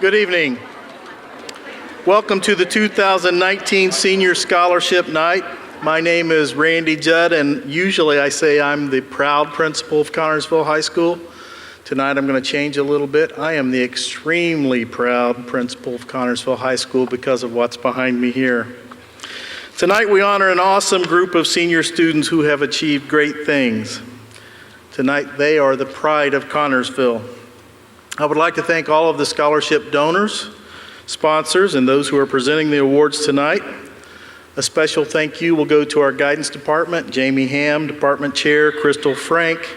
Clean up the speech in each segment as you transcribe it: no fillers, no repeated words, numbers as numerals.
Good evening. Welcome to the 2019 Senior Scholarship Night. My name is Randy Judd, and usually I say I'm the proud principal of Connersville High School. Tonight I'm going to change a little bit. I am the extremely proud principal of Connersville High School because of what's behind me here. Tonight we honor an awesome group of senior students who have achieved great things. Tonight they are the pride of Connersville. I would like to thank all of the scholarship donors, sponsors, and those who are presenting the awards tonight. A special thank you will go to our guidance department, Jamie Ham, department chair, Crystal Frank,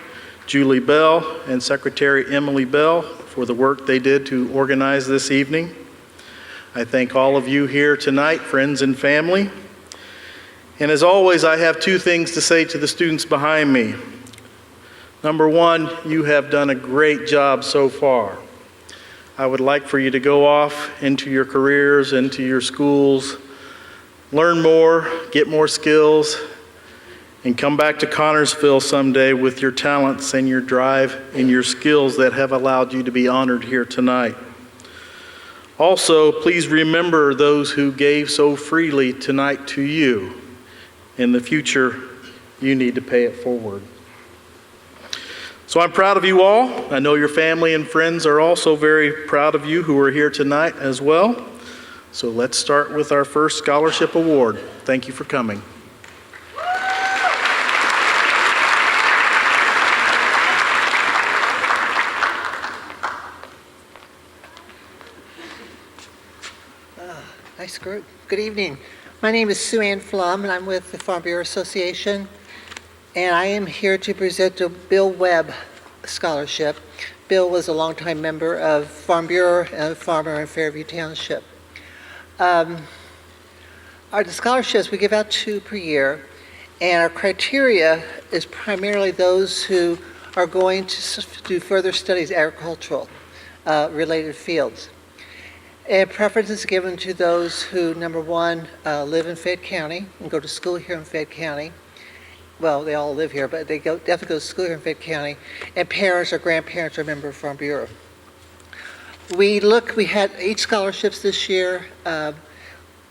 Julie Bell, and Secretary Emily Bell for the work they did to organize this evening. I thank all of you here tonight, friends and family. And as always, I have two things to say to the students behind me. Number one, you have done a great job so far. I would like for you to go off into your careers, into your schools, learn more, get more skills, and come back to Connersville someday with your talents and your drive and your skills that have allowed you to be honored here tonight. Also, please remember those who gave so freely tonight to you. In the future, you need to pay it forward. So I'm proud of you all. I know your family and friends are also very proud of you who are here tonight as well. So let's start with our first scholarship award. Thank you for coming. Nice group. Good evening. My name is Sue Ann Flum, and I'm with the Farm Bureau Association. And I am here to present the Bill Webb Scholarship. Bill was a longtime member of Farm Bureau and a farmer in Fairview Township. The scholarships, we give out 2 per year, and our criteria is primarily those who are going to do further studies, agricultural related fields. And preference is given to those who, number one, live in Fayette County and go to school here in Fayette County. Well, they all live here, but they definitely go to school here in Fayette County, and parents or grandparents are a member of Farm Bureau. We had 8 scholarships this year.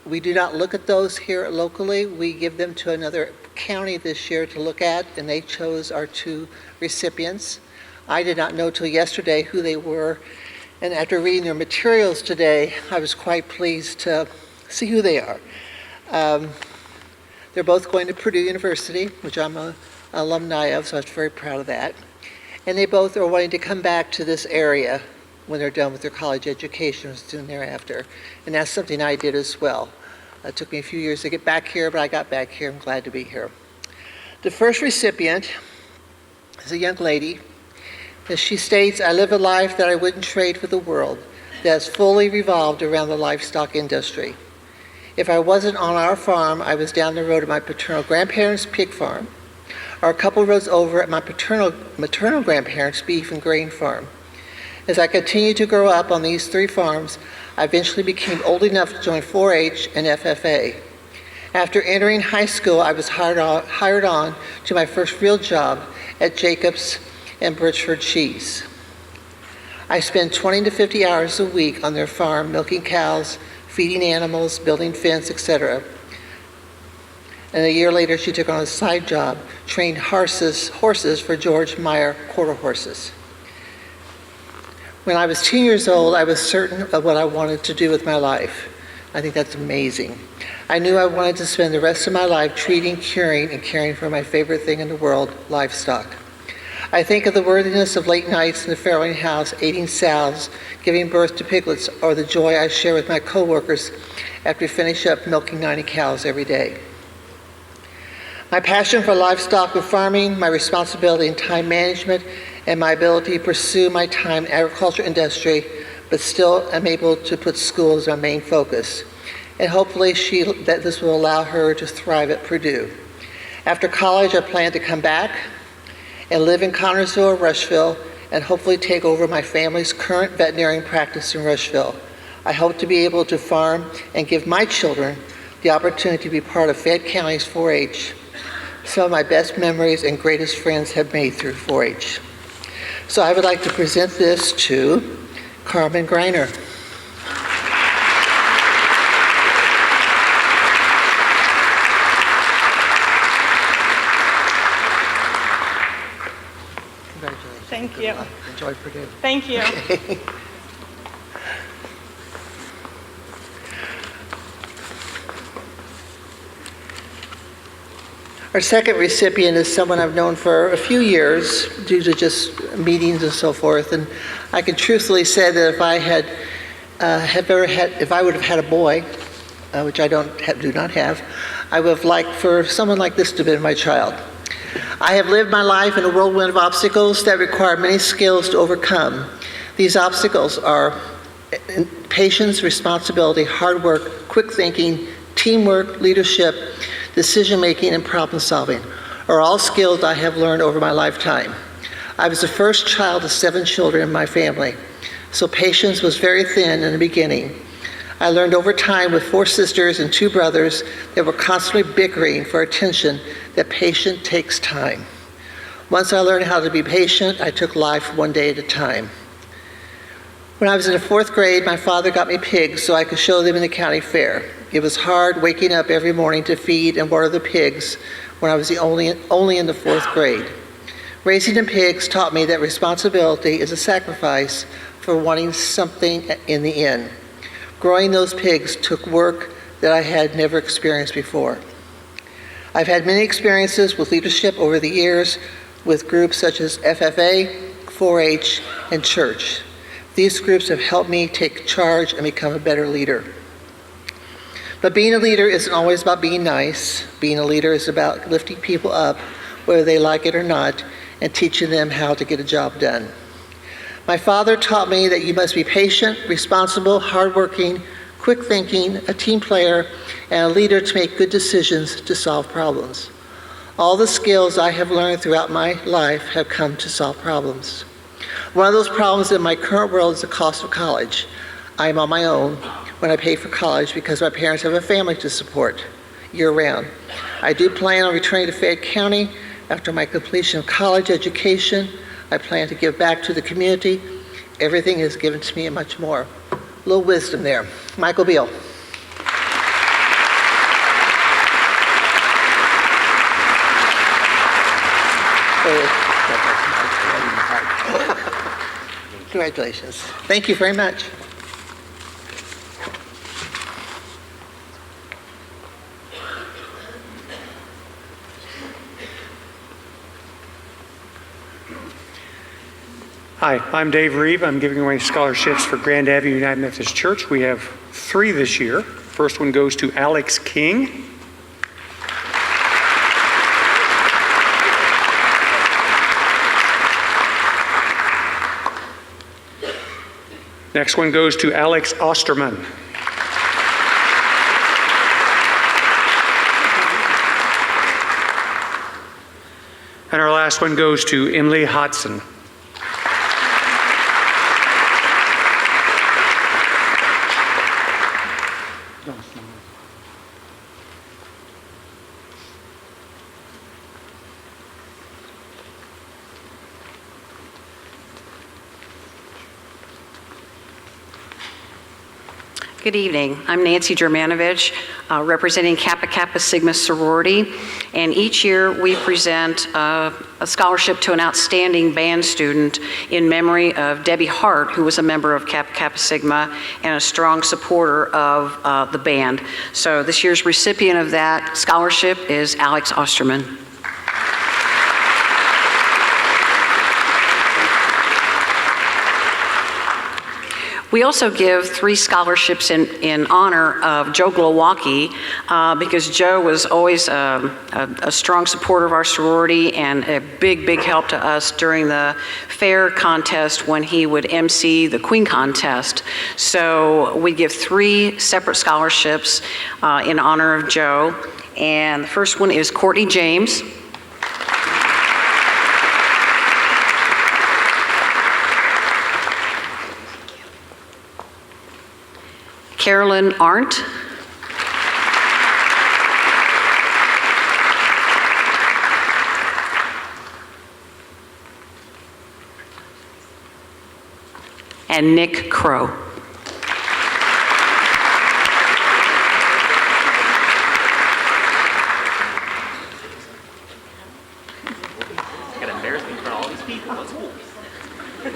We do not look at those here locally. We give them to another county this year to look at, and they chose our 2 recipients. I did not know till yesterday who they were, and after reading their materials today, I was quite pleased to see who they are. They're both going to Purdue University, which I'm an alumni of, so I was very proud of that. And they both are wanting to come back to this area when they're done with their college education soon thereafter. And that's something I did as well. It took me a few years to get back here, but I got back here. I'm glad to be here. The first recipient is a young lady. As she states, I live a life that I wouldn't trade for the world, that's fully revolved around the livestock industry. If I wasn't on our farm, I was down the road at my paternal grandparents' pig farm, or a couple roads over at my maternal grandparents' beef and grain farm. As I continued to grow up on these 3 farms, I eventually became old enough to join 4-H and FFA. After entering high school, I was hired on to my first real job at Jacobs and Bridgeford Cheese. I spent 20 to 50 hours a week on their farm, milking cows, feeding animals, building fence, etc. And a year later, she took on a side job, trained horses for George Meyer quarter horses. When I was 10 years old, I was certain of what I wanted to do with my life. I think that's amazing. I knew I wanted to spend the rest of my life treating, curing, and caring for my favorite thing in the world, livestock. I think of the worthiness of late nights in the farrowing house, aiding sows, giving birth to piglets, or the joy I share with my coworkers after we finish up milking 90 cows every day. My passion for livestock and farming, my responsibility in time management, and my ability to pursue my time in agriculture industry, but still am able to put school as my main focus. And hopefully that this will allow her to thrive at Purdue. After college, I plan to come back and live in Connersville or Rushville, and hopefully take over my family's current veterinarian practice in Rushville. I hope to be able to farm and give my children the opportunity to be part of Fayette County's 4-H. Some of my best memories and greatest friends have made through 4-H. So I would like to present this to Carmen Greiner. Thank you. Enjoy Purdue. Thank you. Our second recipient is someone I've known for a few years due to just meetings and so forth. And I can truthfully say that if I would have had a boy, which I do not have, I would have liked for someone like this to have been my child. I have lived my life in a whirlwind of obstacles that require many skills to overcome. These obstacles are patience, responsibility, hard work, quick thinking, teamwork, leadership, decision-making, and problem-solving are all skills I have learned over my lifetime. I was the first child of 7 children in my family, so patience was very thin in the beginning. I learned over time with 4 sisters and 2 brothers that were constantly bickering for attention that patience takes time. Once I learned how to be patient, I took life one day at a time. When I was in the 4th grade, my father got me pigs so I could show them in the county fair. It was hard waking up every morning to feed and water the pigs when I was only in the 4th grade. Raising the pigs taught me that responsibility is a sacrifice for wanting something in the end. Growing those pigs took work that I had never experienced before. I've had many experiences with leadership over the years with groups such as FFA, 4-H, and church. These groups have helped me take charge and become a better leader. But being a leader isn't always about being nice. Being a leader is about lifting people up, whether they like it or not, and teaching them how to get a job done. My father taught me that you must be patient, responsible, hardworking, quick thinking, a team player, and a leader to make good decisions to solve problems. All the skills I have learned throughout my life have come to solve problems. One of those problems in my current world is the cost of college. I am on my own when I pay for college because my parents have a family to support year-round. I do plan on returning to Fayette County after my completion of college education. I plan to give back to the community. Everything is given to me and much more. A little wisdom there. Michael Beal. Congratulations. Thank you very much. Hi, I'm Dave Reeve. I'm giving away scholarships for Grand Ave United Methodist Church. We have 3 this year. First one goes to Alex King. Next one goes to Alex Osterman. And our last one goes to Emily Hodson. Good evening. I'm Nancy Germanovich, representing Kappa Sigma sorority, and each year we present a scholarship to an outstanding band student in memory of Debbie Hart, who was a member of Kappa Sigma and a strong supporter of the band. So this year's recipient of that scholarship is Alex Osterman. We also give 3 scholarships in honor of Joe Glowacki because Joe was always a strong supporter of our sorority and a big help to us during the fair contest when he would MC the Queen contest. So we give 3 separate scholarships in honor of Joe. And the first one is Courtney James. Carolyn Arndt. And Nick Crow. Got embarrassed in front of all these people. That's cool. Good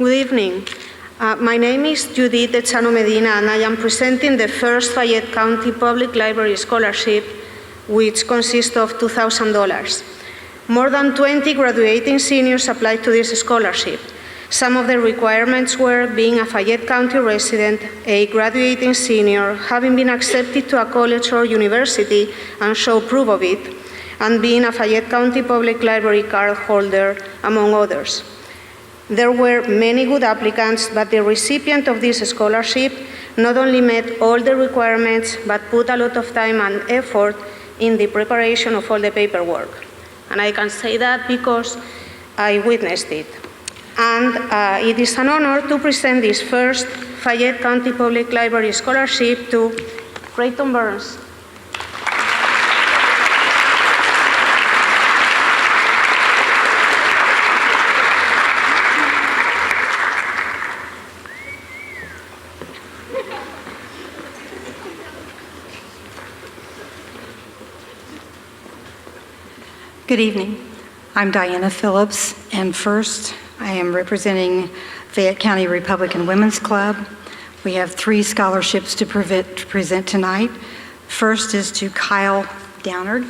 evening. My name is Judith Echano Medina, and I am presenting the first Fayette County Public Library Scholarship, which consists of $2,000. More than 20 graduating seniors applied to this scholarship. Some of the requirements were being a Fayette County resident, a graduating senior, having been accepted to a college or university and show proof of it, and being a Fayette County Public Library card holder, among others. There were many good applicants, but the recipient of this scholarship not only met all the requirements, but put a lot of time and effort in the preparation of all the paperwork. And I can say that because I witnessed it. And it is an honor to present this first Fayette County Public Library Scholarship to Creighton Burns. Good evening. I'm Diana Phillips, and first I am representing Fayette County Republican Women's Club. We have 3 scholarships to present tonight. First is to Kyle Downard.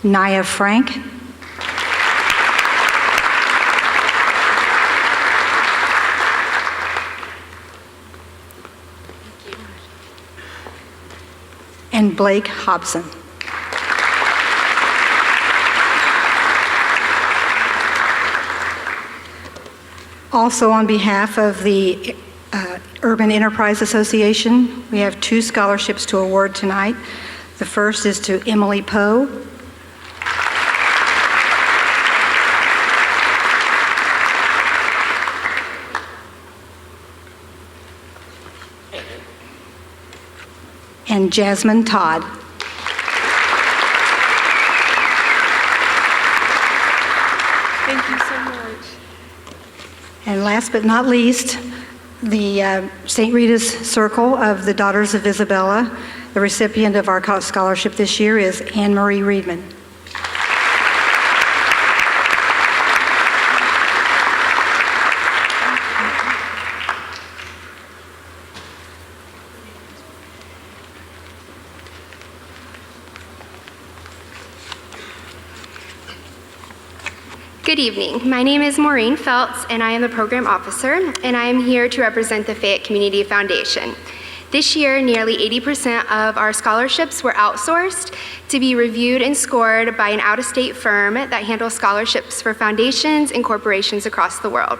Naya Frank. And Blake Hobson. Also on behalf of the Urban Enterprise Association, we have 2 scholarships to award tonight. The first is to Emily Poe. And Jasmine Todd. Thank you so much. And last but not least, the St. Rita's Circle of the Daughters of Isabella. The recipient of our scholarship this year is Anne Marie Reedman. Good evening. My name is Maureen Feltz, and I am the program officer, and I am here to represent the Fayette Community Foundation. This year, nearly 80% of our scholarships were outsourced to be reviewed and scored by an out-of-state firm that handles scholarships for foundations and corporations across the world.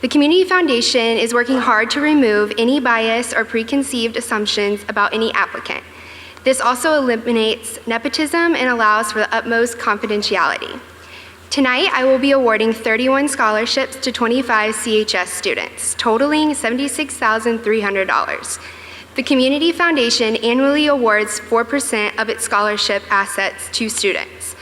The Community Foundation is working hard to remove any bias or preconceived assumptions about any applicant. This also eliminates nepotism and allows for the utmost confidentiality. Tonight, I will be awarding 31 scholarships to 25 CHS students, totaling $76,300. The Community Foundation annually awards 4% of its scholarship assets to students.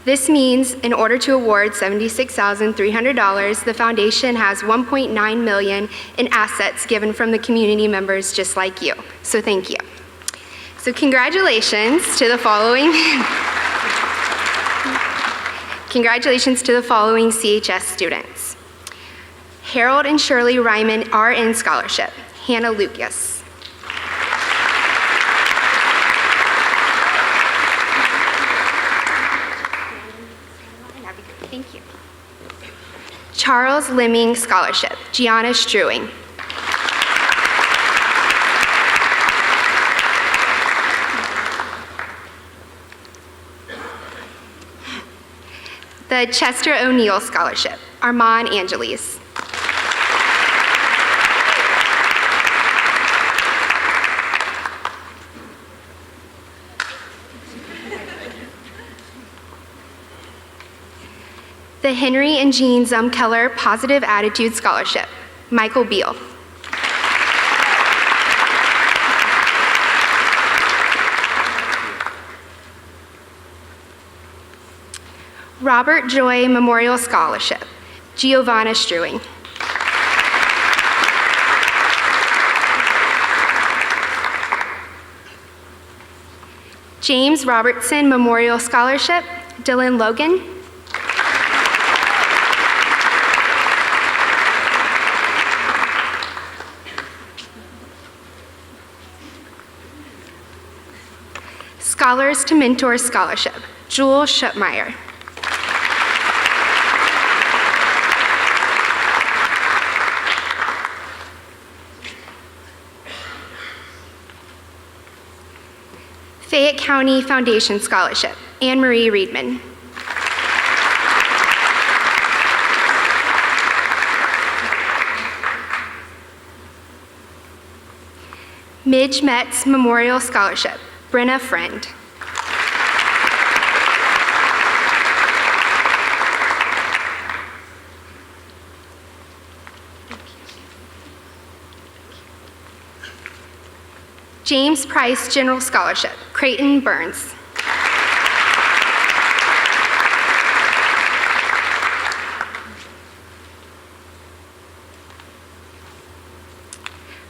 This means in order to award $76,300, the foundation has $1.9 million in assets given from the community members just like you. So thank you. So congratulations to the following CHS students. Harold and Shirley Ryman are in scholarship. Hannah Lucas. Thank you. Charles Lemming Scholarship. Gianna Struing. The Chester O'Neill Scholarship, Armand Angeles. The Henry and Jean Zumkeller Positive Attitude Scholarship, Michael Beal. Robert Joy Memorial Scholarship, Giovanna Struing. James Robertson Memorial Scholarship, Dylan Logan. Scholars to Mentor Scholarship, Jewel Schuttmeyer. Fayette County Foundation Scholarship, Anne Marie Reedman. Midge Metz Memorial Scholarship, Brenna Friend. James Price General Scholarship, Creighton Burns.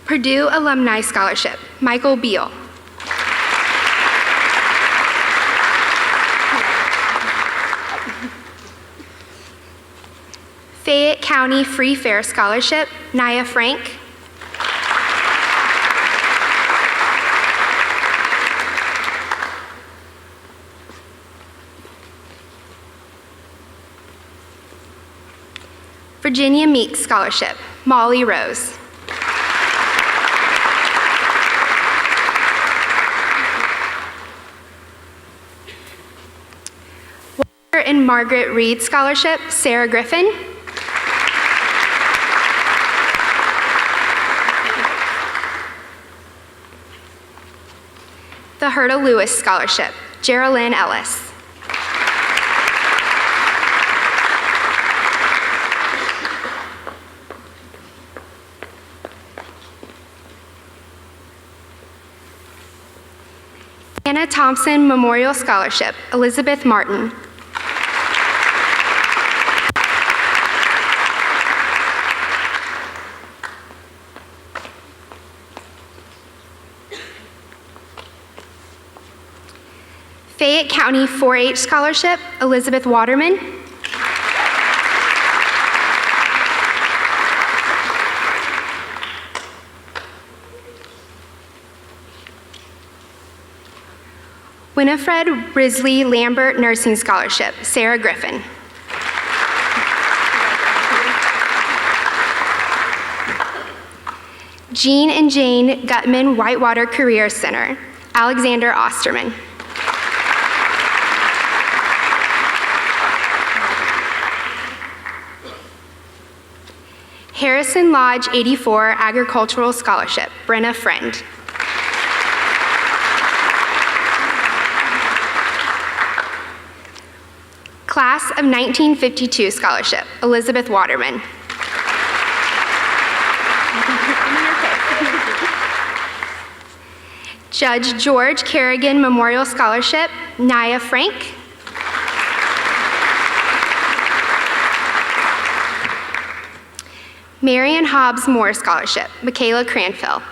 Purdue Alumni Scholarship, Michael Beal. Fayette County Free Fair Scholarship, Nia Frank. Virginia Meeks Scholarship, Molly Rose. Walter and Margaret Reed Scholarship, Sarah Griffin. The Herta Lewis Scholarship, Geraldine Ellis. Anna Thompson Memorial Scholarship, Elizabeth Martin. Fayette County 4-H Scholarship, Elizabeth Waterman. Winifred Risley Lambert Nursing Scholarship, Sarah Griffin. Jean and Jane Gutman Whitewater Career Center, Alexander Osterman. Harrison Lodge 84 Agricultural Scholarship, Brenna Friend. Class of 1952 Scholarship, Elizabeth Waterman. Judge George Kerrigan Memorial Scholarship, Nia Frank. Marion Hobbs Moore Scholarship, Michaela Cranfill.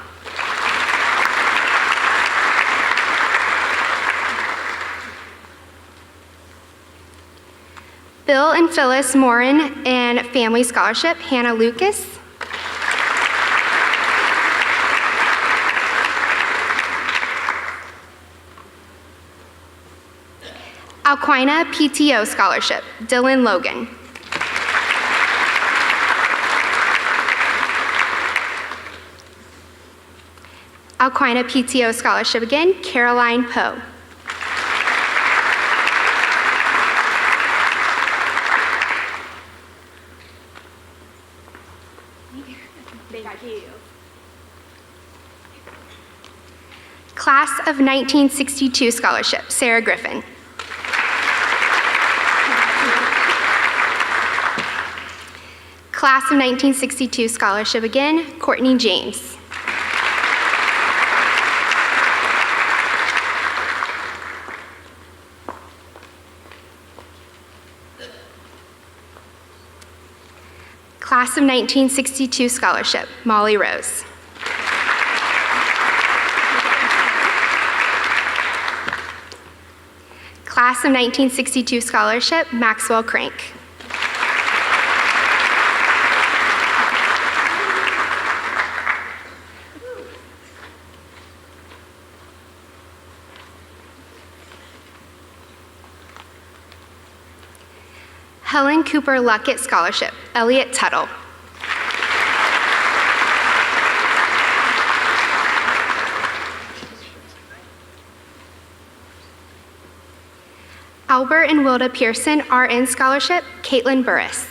Bill and Phyllis Morin and Family Scholarship, Hannah Lucas. Alquina PTO Scholarship, Dylan Logan. Alquina PTO Scholarship again, Caroline Poe. Class of 1962 Scholarship, Sarah Griffin. Class of 1962 Scholarship again, Courtney James. Class of 1962 Scholarship, Molly Rose. Class of 1962 Scholarship, Maxwell Crank. Helen Cooper Luckett Scholarship, Elliot Tuttle. Albert and Wilda Pearson RN Scholarship, Caitlin Burris.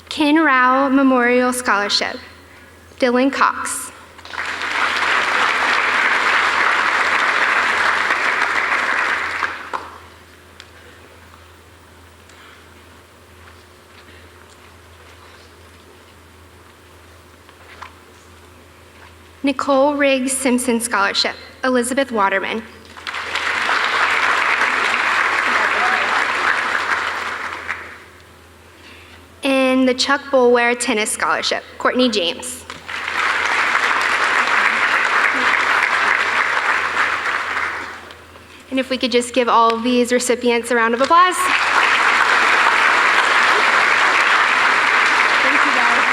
Ken Rao Memorial Scholarship, Dylan Cox. Nicole Riggs Simpson Scholarship, Elizabeth Waterman. And the Chuck Boulware Tennis Scholarship, Courtney James. And if we could just give all of these recipients a round of applause. Thank you, guys.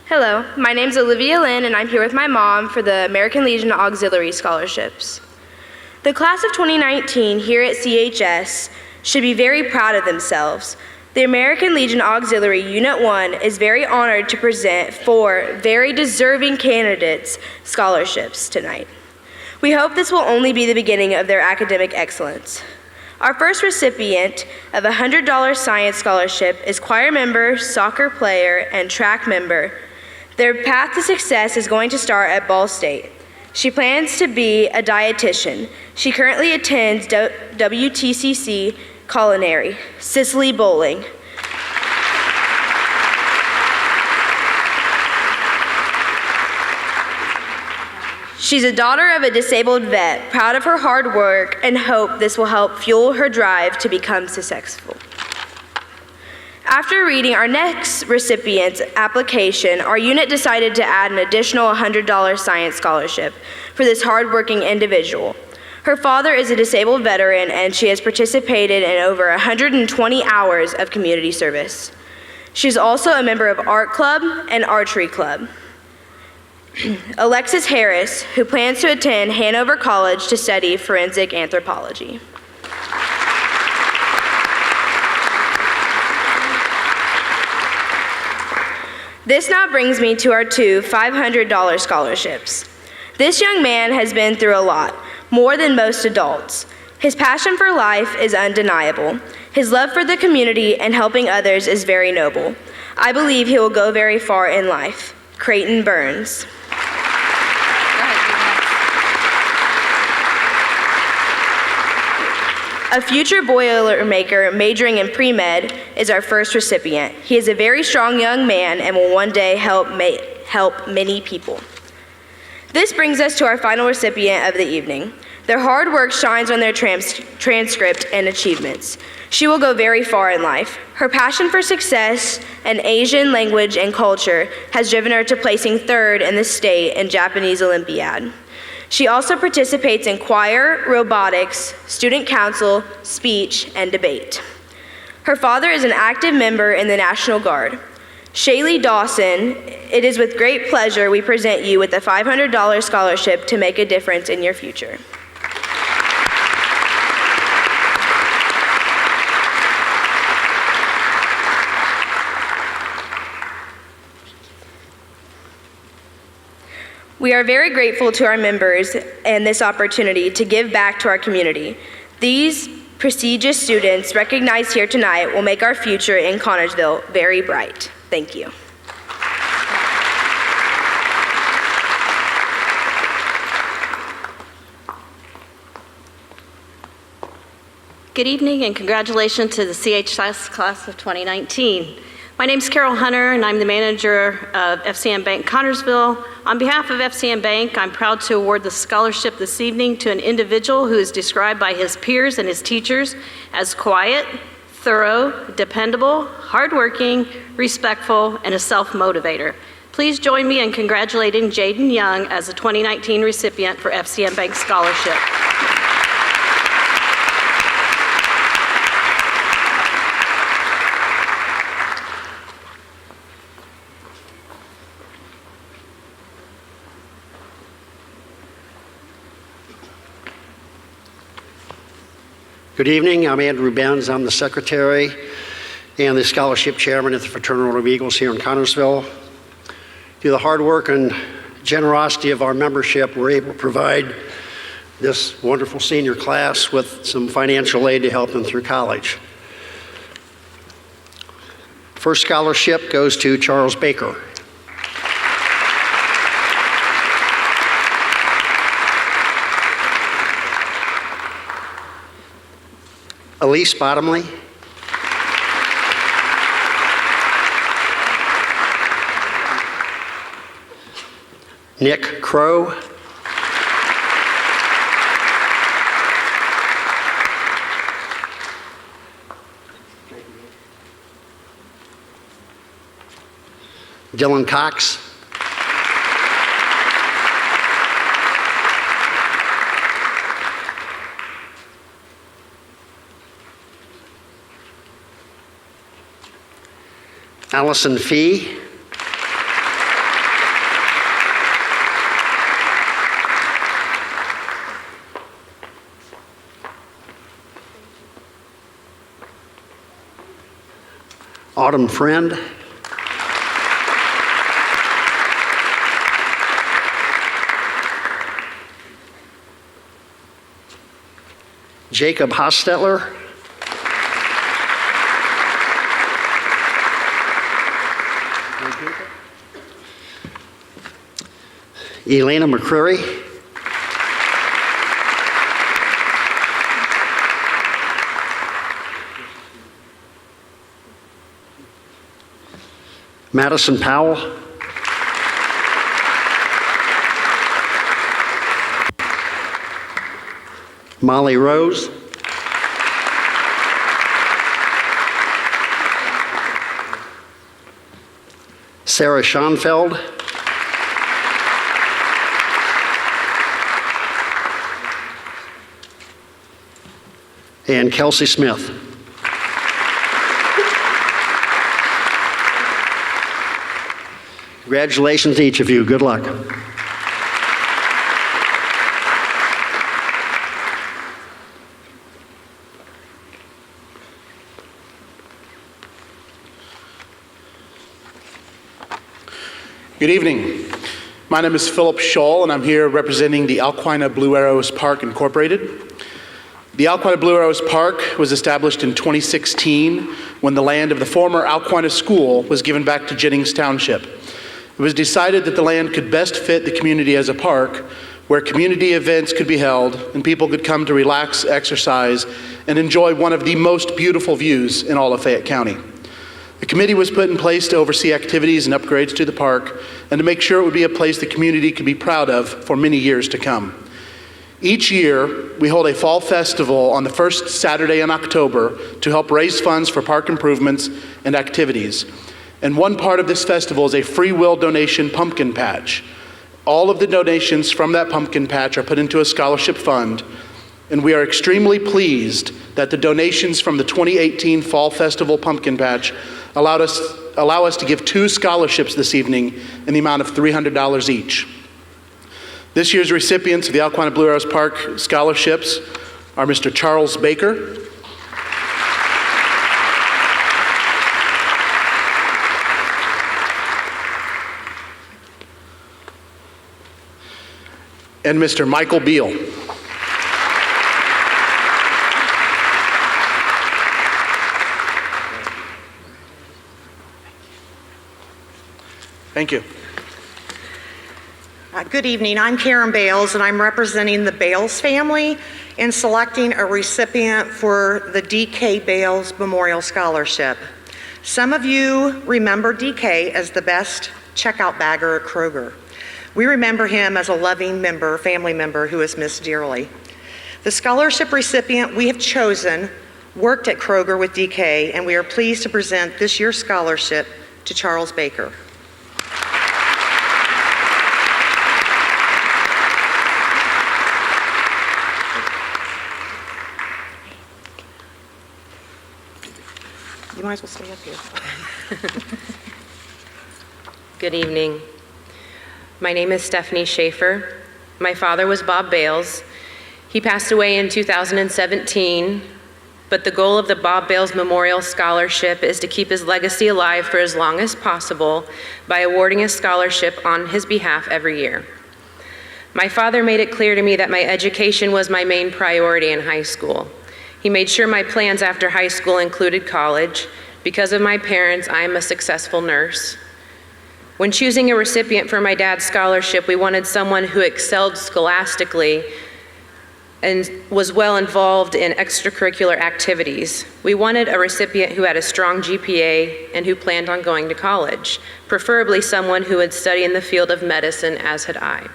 Hello, my name's Olivia Lynn, and I'm here with my mom for the American Legion Auxiliary Scholarships. The class of 2019 here at CHS should be very proud of themselves. The American Legion Auxiliary Unit 1 is very honored to present 4 very deserving candidates scholarships tonight. We hope this will only be the beginning of their academic excellence. Our first recipient of a $100 science scholarship is choir member, soccer player, and track member. Their path to success is going to start at Ball State. She plans to be a dietitian. She currently attends WTCC Culinary, Cicely Bowling. She's a daughter of a disabled vet, proud of her hard work, and hope this will help fuel her drive to become successful. After reading our next recipient's application, our unit decided to add an additional $100 science scholarship for this hardworking individual. Her father is a disabled veteran, and she has participated in over 120 hours of community service. She's also a member of Art Club and Archery Club. Alexis Harris, who plans to attend Hanover College to study forensic anthropology. This now brings me to our 2 $500 scholarships. This young man has been through a lot, more than most adults. His passion for life is undeniable. His love for the community and helping others is very noble. I believe he will go very far in life. Creighton Burns. A future Boilermaker majoring in pre-med is our first recipient. He is a very strong young man and will one day help many people. This brings us to our final recipient of the evening. Their hard work shines on their transcript and achievements. She will go very far in life. Her passion for success and Asian language and culture has driven her to placing 3rd in the state in Japanese Olympiad. She also participates in choir, robotics, student council, speech, and debate. Her father is an active member in the National Guard. Shaylee Dawson, it is with great pleasure we present you with a $500 scholarship to make a difference in your future. We are very grateful to our members and this opportunity to give back to our community. These prestigious students recognized here tonight will make our future in Connersville very bright. Thank you. Good evening and congratulations to the CHS class of 2019. My name is Carol Hunter and I'm the manager of FCM Bank Connersville. On behalf of FCM Bank, I'm proud to award the scholarship this evening to an individual who is described by his peers and his teachers as quiet, thorough, dependable, hardworking, respectful, and a self-motivator. Please join me in congratulating Jaden Young as a 2019 recipient for FCM Bank Scholarship. Good evening, I'm Andrew Benz. I'm the secretary and the scholarship chairman at the Fraternal Order of Eagles here in Connersville. Through the hard work and generosity of our membership, we're able to provide this wonderful senior class with some financial aid to help them through college. First scholarship goes to Charles Baker. Elise Bottomley. Nick Crow. Dylan Cox. Allison Fee. Autumn Friend. Jacob Hostetler. Elena McCreary. Madison Powell. Molly Rose. Sarah Schoenfeld. And Kelsey Smith. Congratulations to each of you. Good luck. Good evening. My name is Philip Scholl, and I'm here representing the Alquina Blue Arrows Park Incorporated. The Alquina Blue Arrows Park was established in 2016 when the land of the former Alquina School was given back to Jennings Township. It was decided that the land could best fit the community as a park where community events could be held and people could come to relax, exercise, and enjoy one of the most beautiful views in all of Fayette County. The committee was put in place to oversee activities and upgrades to the park and to make sure it would be a place the community could be proud of for many years to come. Each year, we hold a fall festival on the first Saturday in October to help raise funds for park improvements and activities. And one part of this festival is a free will donation pumpkin patch. All of the donations from that pumpkin patch are put into a scholarship fund, and we are extremely pleased that the donations from the 2018 Fall Festival Pumpkin Patch allow us to give 2 scholarships this evening in the amount of $300 each. This year's recipients of the Alquina Blue Arrows Park scholarships are Mr. Charles Baker, and Mr. Michael Beal. Thank you. Good evening. I'm Karen Bales, and I'm representing the Bales family in selecting a recipient for the D.K. Bales Memorial Scholarship. Some of you remember D.K. as the best checkout bagger at Kroger. We remember him as a loving member, family member who is missed dearly. The scholarship recipient we have chosen worked at Kroger with D.K., and we are pleased to present this year's scholarship to Charles Baker. You might as well stay up here. Good evening. My name is Stephanie Shaffer. My father was Bob Bales. He passed away in 2017, but the goal of the Bob Bales Memorial Scholarship is to keep his legacy alive for as long as possible by awarding a scholarship on his behalf every year. My father made it clear to me that my education was my main priority in high school. He made sure my plans after high school included college. Because of my parents, I am a successful nurse. When choosing a recipient for my dad's scholarship, we wanted someone who excelled scholastically and was well involved in extracurricular activities. We wanted a recipient who had a strong GPA and who planned on going to college, preferably someone who would study in the field of medicine, as had I.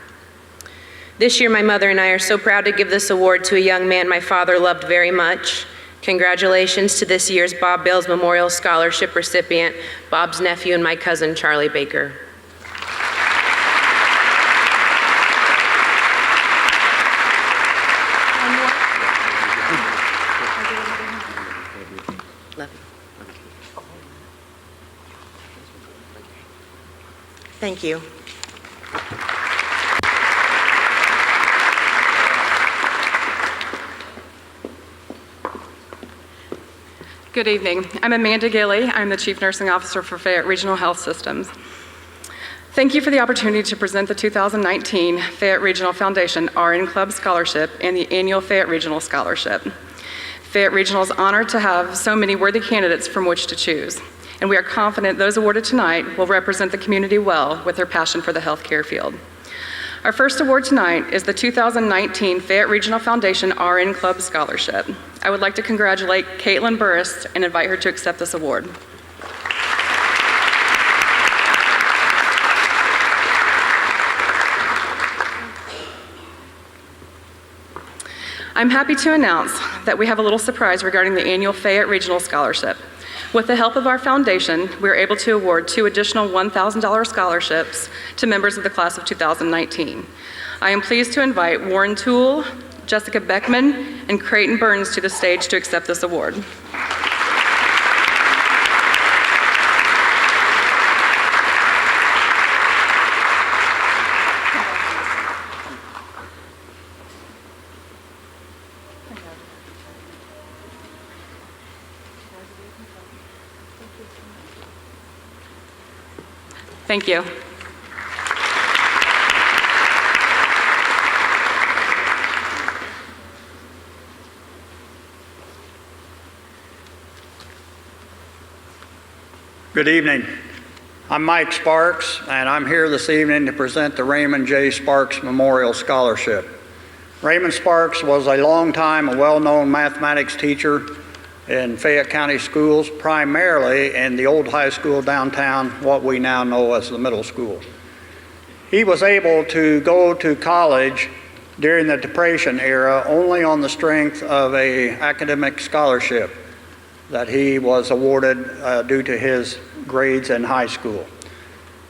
This year, my mother and I are so proud to give this award to a young man my father loved very much. Congratulations to this year's Bob Bales Memorial Scholarship recipient, Bob's nephew and my cousin, Charlie Baker. Thank you. Good evening. I'm Amanda Gilley. I'm the Chief Nursing Officer for Fayette Regional Health Systems. Thank you for the opportunity to present the 2019 Fayette Regional Foundation RN Club Scholarship and the annual Fayette Regional Scholarship. Fayette Regional is honored to have so many worthy candidates from which to choose, and we are confident those awarded tonight will represent the community well with their passion for the healthcare field. Our first award tonight is the 2019 Fayette Regional Foundation RN Club Scholarship. I would like to congratulate Caitlin Burris and invite her to accept this award. I'm happy to announce that we have a little surprise regarding the annual Fayette Regional Scholarship. With the help of our foundation, we were able to award 2 additional $1,000 scholarships to members of the class of 2019. I am pleased to invite Warren Toole, Jessica Beckman, and Creighton Burns to the stage to accept this award. Thank you. Good evening. I'm Mike Sparks, and I'm here this evening to present the Raymond J. Sparks Memorial Scholarship. Raymond Sparks was a long-time and well-known mathematics teacher in Fayette County schools, primarily in the old high school downtown, what we now know as the middle school. He was able to go to college during the Depression era only on the strength of an academic scholarship that he was awarded due to his grades in high school.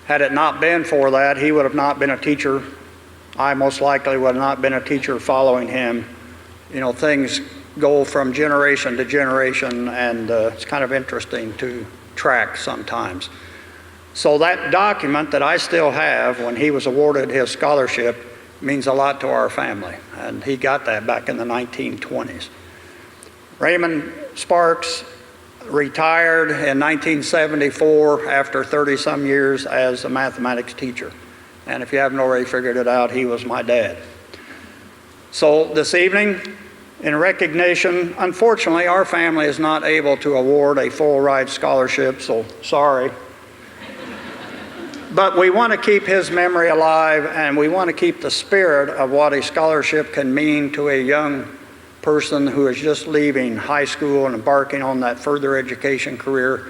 Had it not been for that, he would have not been a teacher. I most likely would have not been a teacher following him. You know, things go from generation to generation, and it's kind of interesting to track sometimes. So that document that I still have when he was awarded his scholarship means a lot to our family, and he got that back in the 1920s. Raymond Sparks retired in 1974 after 30-some years as a mathematics teacher. And if you haven't already figured it out, he was my dad. So this evening, in recognition, unfortunately, our family is not able to award a full ride scholarship, so sorry. But we want to keep his memory alive, and we want to keep the spirit of what a scholarship can mean to a young person who is just leaving high school and embarking on that further education career.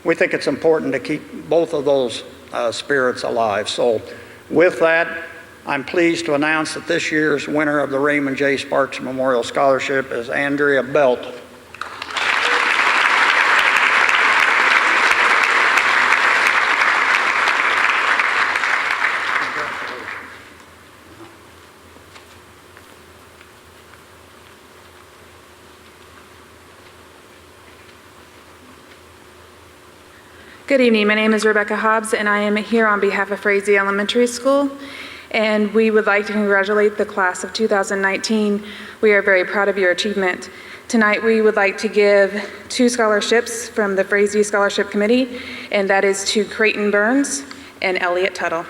We think it's important to keep both of those spirits alive. So with that, I'm pleased to announce that this year's winner of the Raymond J. Sparks Memorial Scholarship is Andrea Belt. Good evening. My name is Rebecca Hobbs, and I am here on behalf of Frazee Elementary School. And we would like to congratulate the class of 2019. We are very proud of your achievement. Tonight, we would like to give 2 scholarships from the Frazee Scholarship Committee, and that is to Creighton Burns and Elliot Tuttle.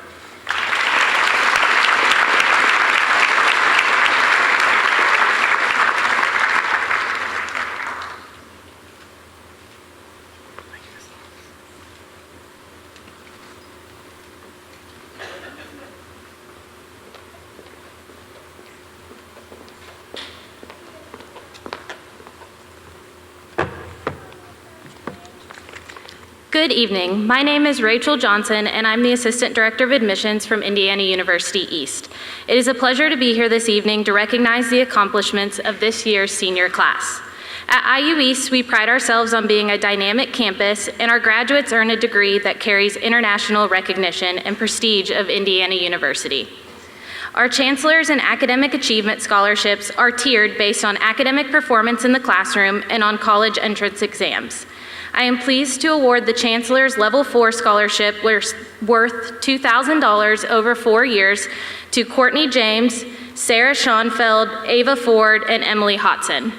Good evening. My name is Rachel Johnson, and I'm the Assistant Director of Admissions from Indiana University East. It is a pleasure to be here this evening to recognize the accomplishments of this year's senior class. At IU East, we pride ourselves on being a dynamic campus, and our graduates earn a degree that carries international recognition and prestige of Indiana University. Our chancellors and academic achievement scholarships are tiered based on academic performance in the classroom and on college entrance exams. I am pleased to award the Chancellor's Level 4 Scholarship worth $2,000 over 4 years to Courtney James, Sarah Schoenfeld, Ava Ford, and Emily Hodson.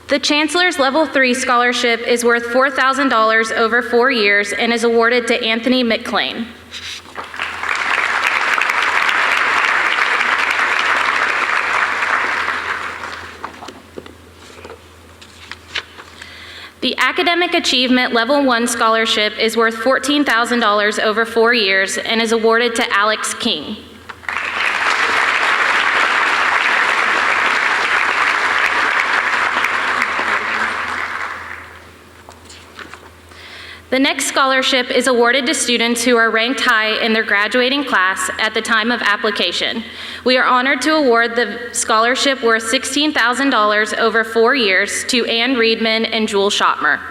The Chancellor's Level 3 Scholarship is worth $4,000 over 4 years and is awarded to Anthony McClain. The Academic Achievement Level 1 Scholarship is worth $14,000 over 4 years and is awarded to Alex King. The next scholarship is awarded to students who are ranked high in their graduating class at the time of application. We are honored to award the scholarship worth $16,000 over 4 years to Ann Reedman and Jewel Schottmer.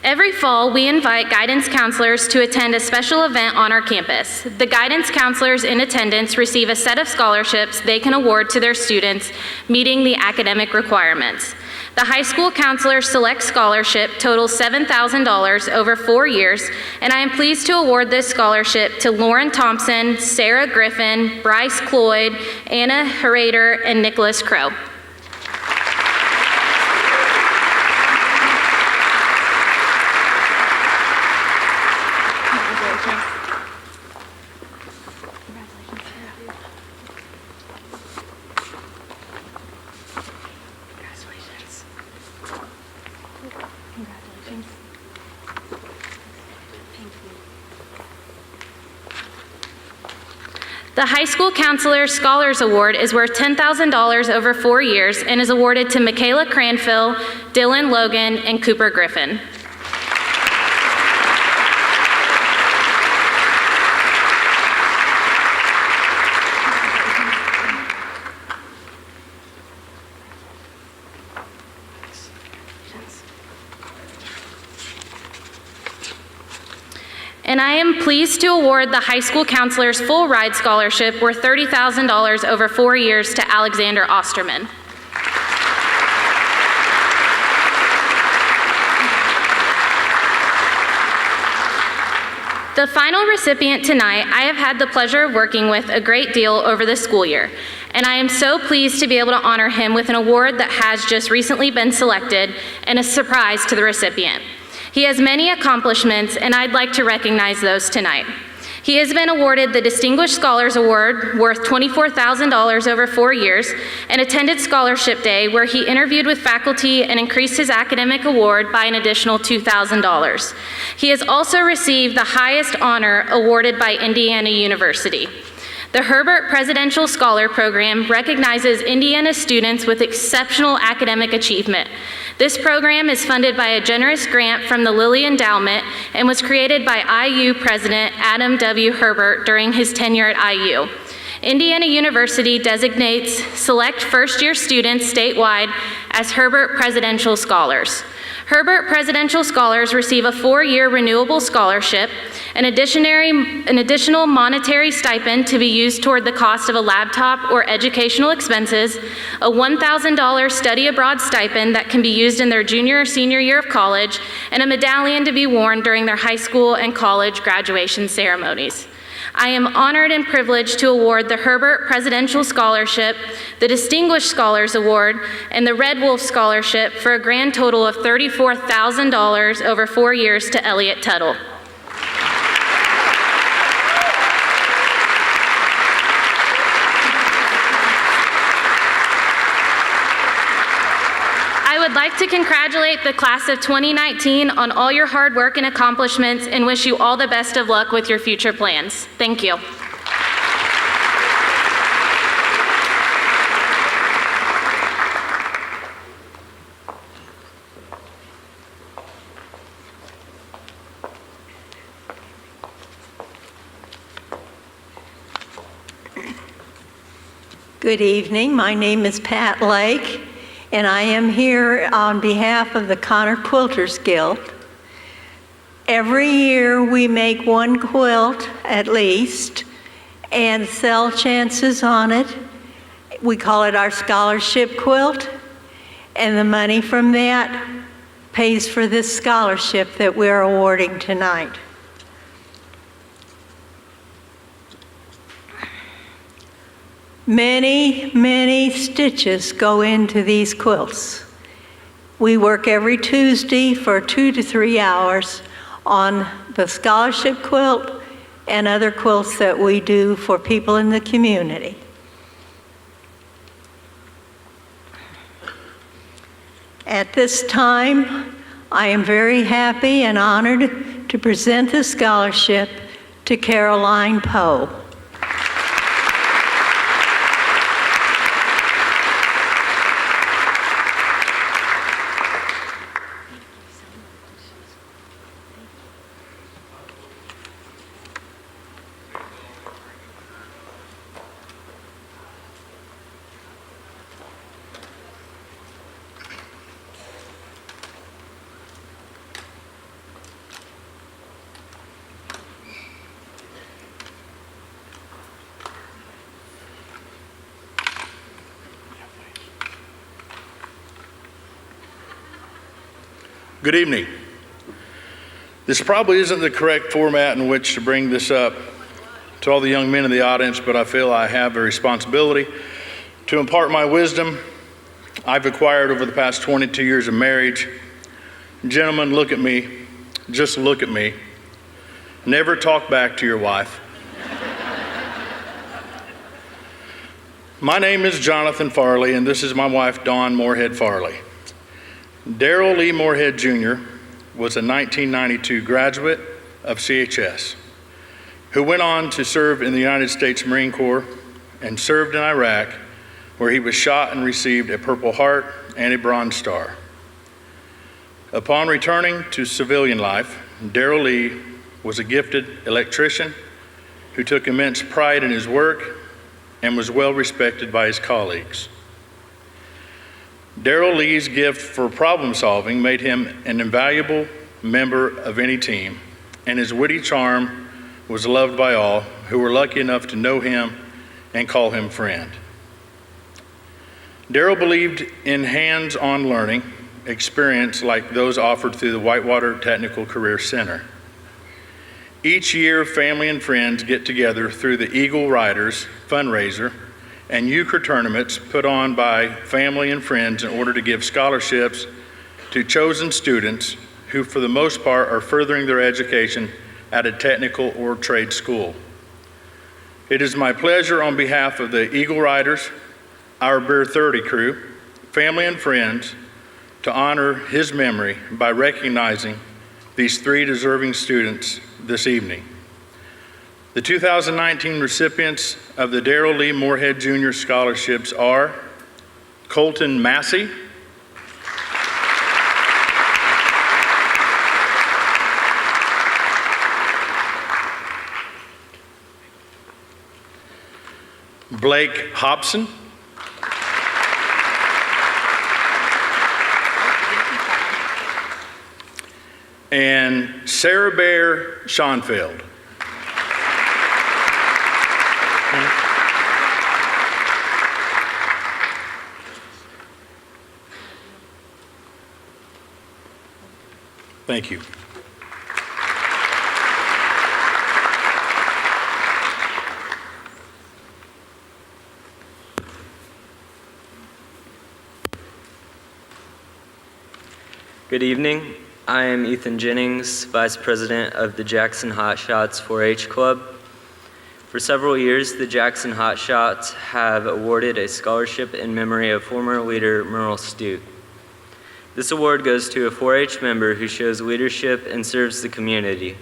Every fall, we invite guidance counselors to attend a special event on our campus. The guidance counselors in attendance receive a set of scholarships they can award to their students meeting the academic requirements. The high school counselor select scholarship totals $7,000 over 4 years, and I am pleased to award this scholarship to Lauren Thompson, Sarah Griffin, Bryce Cloyd, Anna Herader, and Nicholas Crow. The High School Counselor Scholars Award is worth $10,000 over 4 years and is awarded to Michaela Cranfill, Dylan Logan, and Cooper Griffin. And I am pleased to award the High School Counselor's Full Ride Scholarship worth $30,000 over 4 years to Alexander Osterman. The final recipient tonight, I have had the pleasure of working with a great deal over the school year, and I am so pleased to be able to honor him with an award that has just recently been selected and a surprise to the recipient. He has many accomplishments, and I'd like to recognize those tonight. He has been awarded the Distinguished Scholars Award worth $24,000 over 4 years and attended Scholarship Day, where he interviewed with faculty and increased his academic award by an additional $2,000. He has also received the highest honor awarded by Indiana University. The Herbert Presidential Scholar Program recognizes Indiana students with exceptional academic achievement. This program is funded by a generous grant from the Lilly Endowment and was created by IU President Adam W. Herbert during his tenure at IU. Indiana University designates select first-year students statewide as Herbert Presidential Scholars. Herbert Presidential Scholars receive a 4-year renewable scholarship, an additional monetary stipend to be used toward the cost of a laptop or educational expenses, a $1,000 study abroad stipend that can be used in their junior or senior year of college, and a medallion to be worn during their high school and college graduation ceremonies. I am honored and privileged to award the Herbert Presidential Scholarship, the Distinguished Scholars Award, and the Red Wolf Scholarship for a grand total of $34,000 over 4 years to Elliot Tuttle. I would like to congratulate the class of 2019 on all your hard work and accomplishments and wish you all the best of luck with your future plans. Thank you. Good evening. My name is Pat Lake, and I am here on behalf of the Connor Quilters Guild. Every year we make one quilt at least and sell chances on it. We call it our scholarship quilt, and the money from that pays for this scholarship that we're awarding tonight. Many, many stitches go into these quilts. We work every Tuesday for 2 to 3 hours on the scholarship quilt and other quilts that we do for people in the community. At this time, I am very happy and honored to present the scholarship to Caroline Poe. Good evening. This probably isn't the correct format in which to bring this up to all the young men in the audience, but I feel I have a responsibility to impart my wisdom I've acquired over the past 22 years of marriage. Gentlemen, look at me. Just look at me. Never talk back to your wife. My name is Jonathan Farley, and this is my wife, Dawn Moorhead Farley. Darrell Lee Moorhead Jr. was a 1992 graduate of CHS who went on to serve in the United States Marine Corps and served in Iraq, where he was shot and received a Purple Heart and a Bronze Star. Upon returning to civilian life, Darrell Lee was a gifted electrician who took immense pride in his work and was well respected by his colleagues. Darrell Lee's gift for problem solving made him an invaluable member of any team, and his witty charm was loved by all who were lucky enough to know him and call him friend. Darrell believed in hands-on learning experience like those offered through the Whitewater Technical Career Center. Each year, family and friends get together through the Eagle Riders fundraiser and euchre tournaments put on by family and friends in order to give scholarships to chosen students who, for the most part, are furthering their education at a technical or trade school. It is my pleasure on behalf of the Eagle Riders, our Beer 30 crew, family and friends, to honor his memory by recognizing these three deserving students this evening. The 2019 recipients of the Darrell Lee Moorhead Jr. Scholarships are Colton Massey, Blake Hobson, and Sarah Bear Schonfeld. Thank you. Good evening. I am Ethan Jennings, Vice President of the Jackson Hotshots 4-H Club. For several years, the Jackson Hotshots have awarded a scholarship in memory of former leader Merle Stute. This award goes to a 4-H member who shows leadership and serves the community,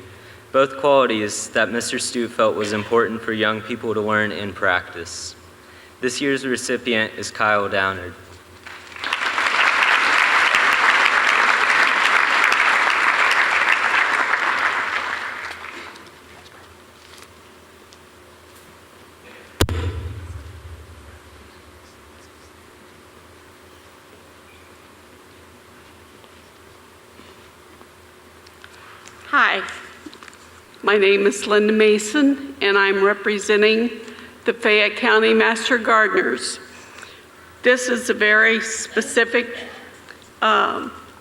both qualities that Mr. Stute felt was important for young people to learn and practice. This year's recipient is Kyle Downard. Hi, my name is Linda Mason, and I'm representing the Fayette County Master Gardeners. This is a very specific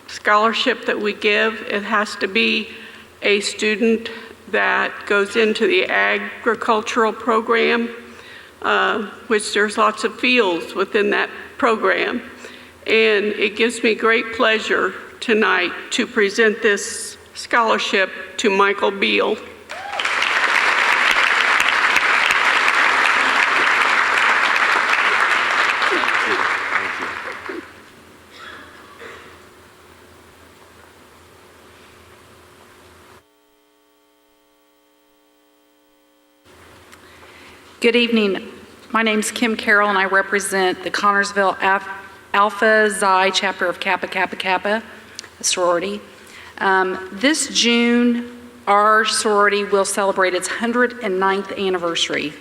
scholarship that we give. It has to be a student that goes into the agricultural program, which there's lots of fields within that program. And it gives me great pleasure tonight to present this scholarship to Michael Beal. Good evening. My name's Kim Carroll, and I represent the Connorsville Alpha Xi chapter of Kappa Kappa Kappa, a sorority. This June, our sorority will celebrate its 109th anniversary.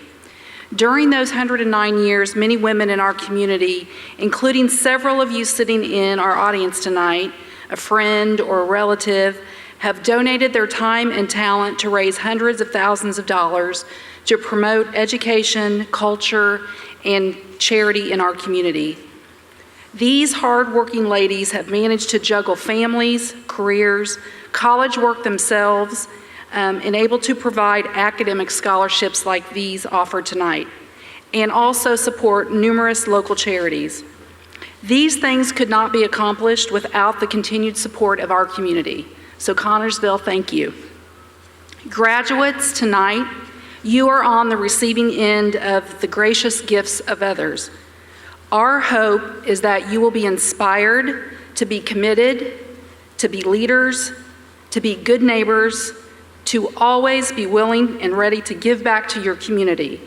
During those 109 years, many women in our community, including several of you sitting in our audience tonight, a friend or a relative, have donated their time and talent to raise hundreds of thousands of dollars to promote education, culture, and charity in our community. These hardworking ladies have managed to juggle families, careers, college work themselves, and able to provide academic scholarships like these offered tonight, and also support numerous local charities. These things could not be accomplished without the continued support of our community. So Connorsville, thank you. Graduates, tonight, you are on the receiving end of the gracious gifts of others. Our hope is that you will be inspired to be committed, to be leaders, to be good neighbors, to always be willing and ready to give back to your community.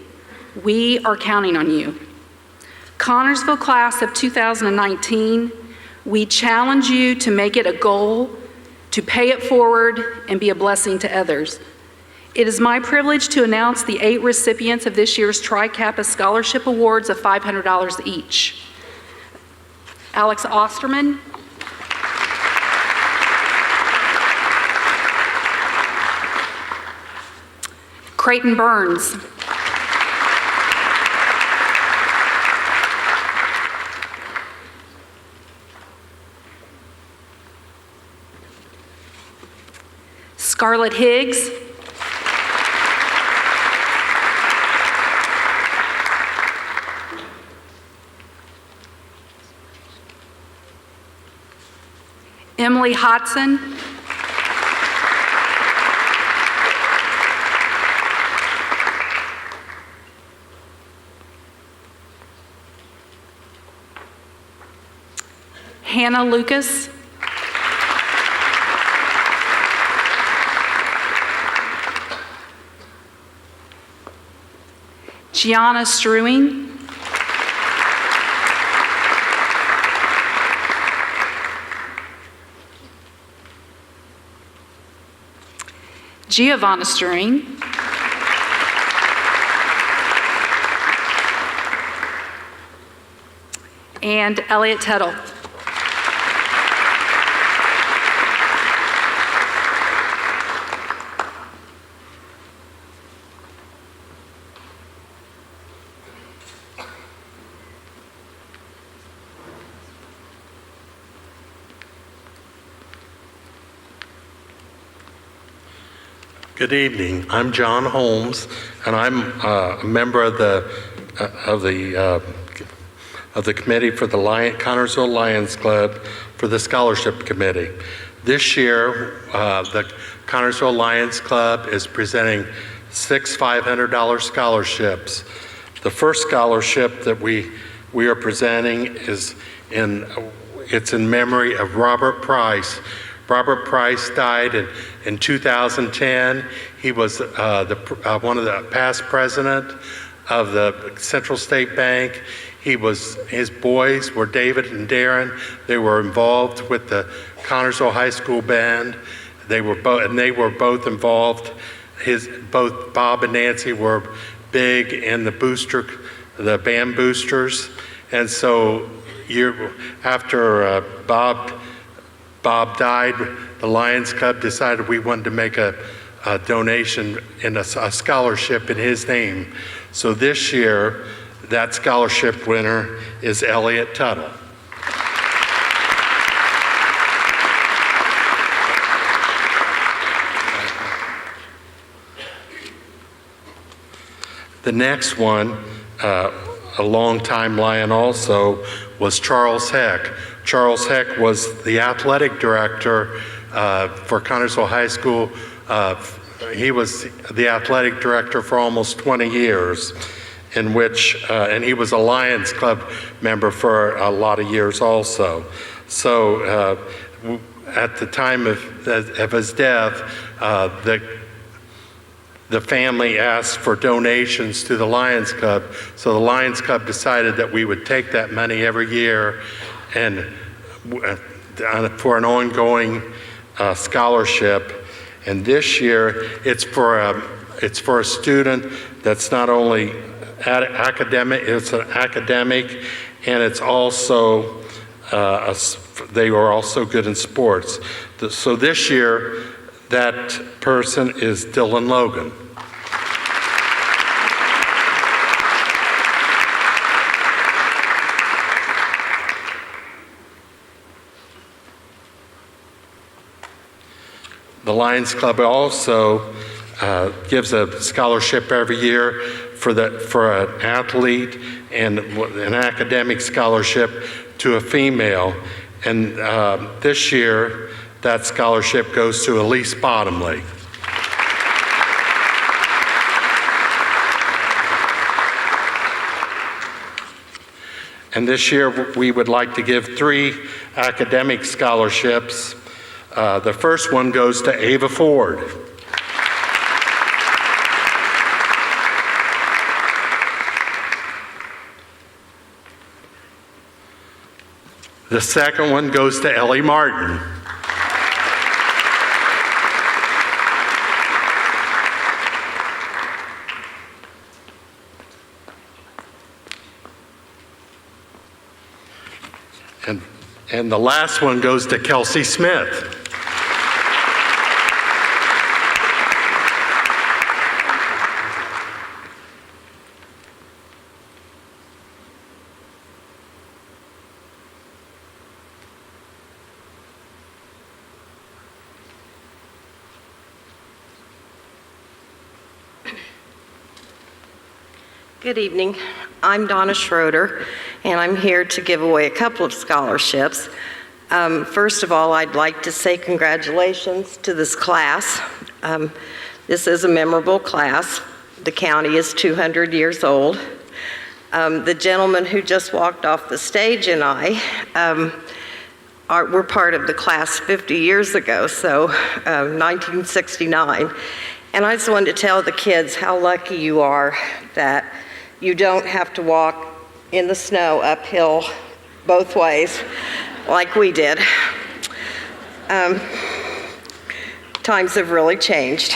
We are counting on you. Connorsville class of 2019, we challenge you to make it a goal, to pay it forward, and be a blessing to others. It is my privilege to announce the 8 recipients of this year's Tri-Kappa Scholarship Awards of $500 each. Alex Osterman, Creighton Burns, Scarlett Higgs, Emily Hodson. Hannah Lucas. Gianna Struing. Giovanna Struing. And Elliot Tuttle. Good evening. I'm John Holmes, and I'm a member of the committee for the Connersville Lions Club for the Scholarship Committee. This year, the Connersville Lions Club is presenting 6 $500 scholarships. The first scholarship that we are presenting is in memory of Robert Price. Robert Price died in 2010. He was one of the past president of the Central State Bank. His boys were David and Darren. They were involved with the Connersville High School band. They were both involved. Both Bob and Nancy were big in the band boosters. And so after Bob died, the Lions Club decided we wanted to make a donation and a scholarship in his name. So this year, that scholarship winner is Elliot Tuttle. The next one, a longtime Lion also, was Charles Heck. Charles Heck was the athletic director for Connersville High School. He was the athletic director for almost 20 years, and he was a Lions Club member for a lot of years also. So at the time of his death, the family asked for donations to the Lions Club. So the Lions Club decided that we would take that money every year and for an ongoing scholarship. And this year, it's for a student that's not only academic, it's an academic, and it's also they are also good in sports. So this year, that person is Dylan Logan. The Lions Club also gives a scholarship every year for an athlete and an academic scholarship to a female. And this year, that scholarship goes to Elise Bottomley. And this year, we would like to give 3 academic scholarships. The first one goes to Ava Ford. The second one goes to Ellie Martin. And the last one goes to Kelsey Smith. Good evening. I'm Donna Schroeder, and I'm here to give away a couple of scholarships. First of all, I'd like to say congratulations to this class. This is a memorable class. The county is 200 years old. The gentleman who just walked off the stage and I we're part of the class 50 years ago, so 1969. And I just wanted to tell the kids how lucky you are that you don't have to walk in the snow uphill both ways like we did. Times have really changed.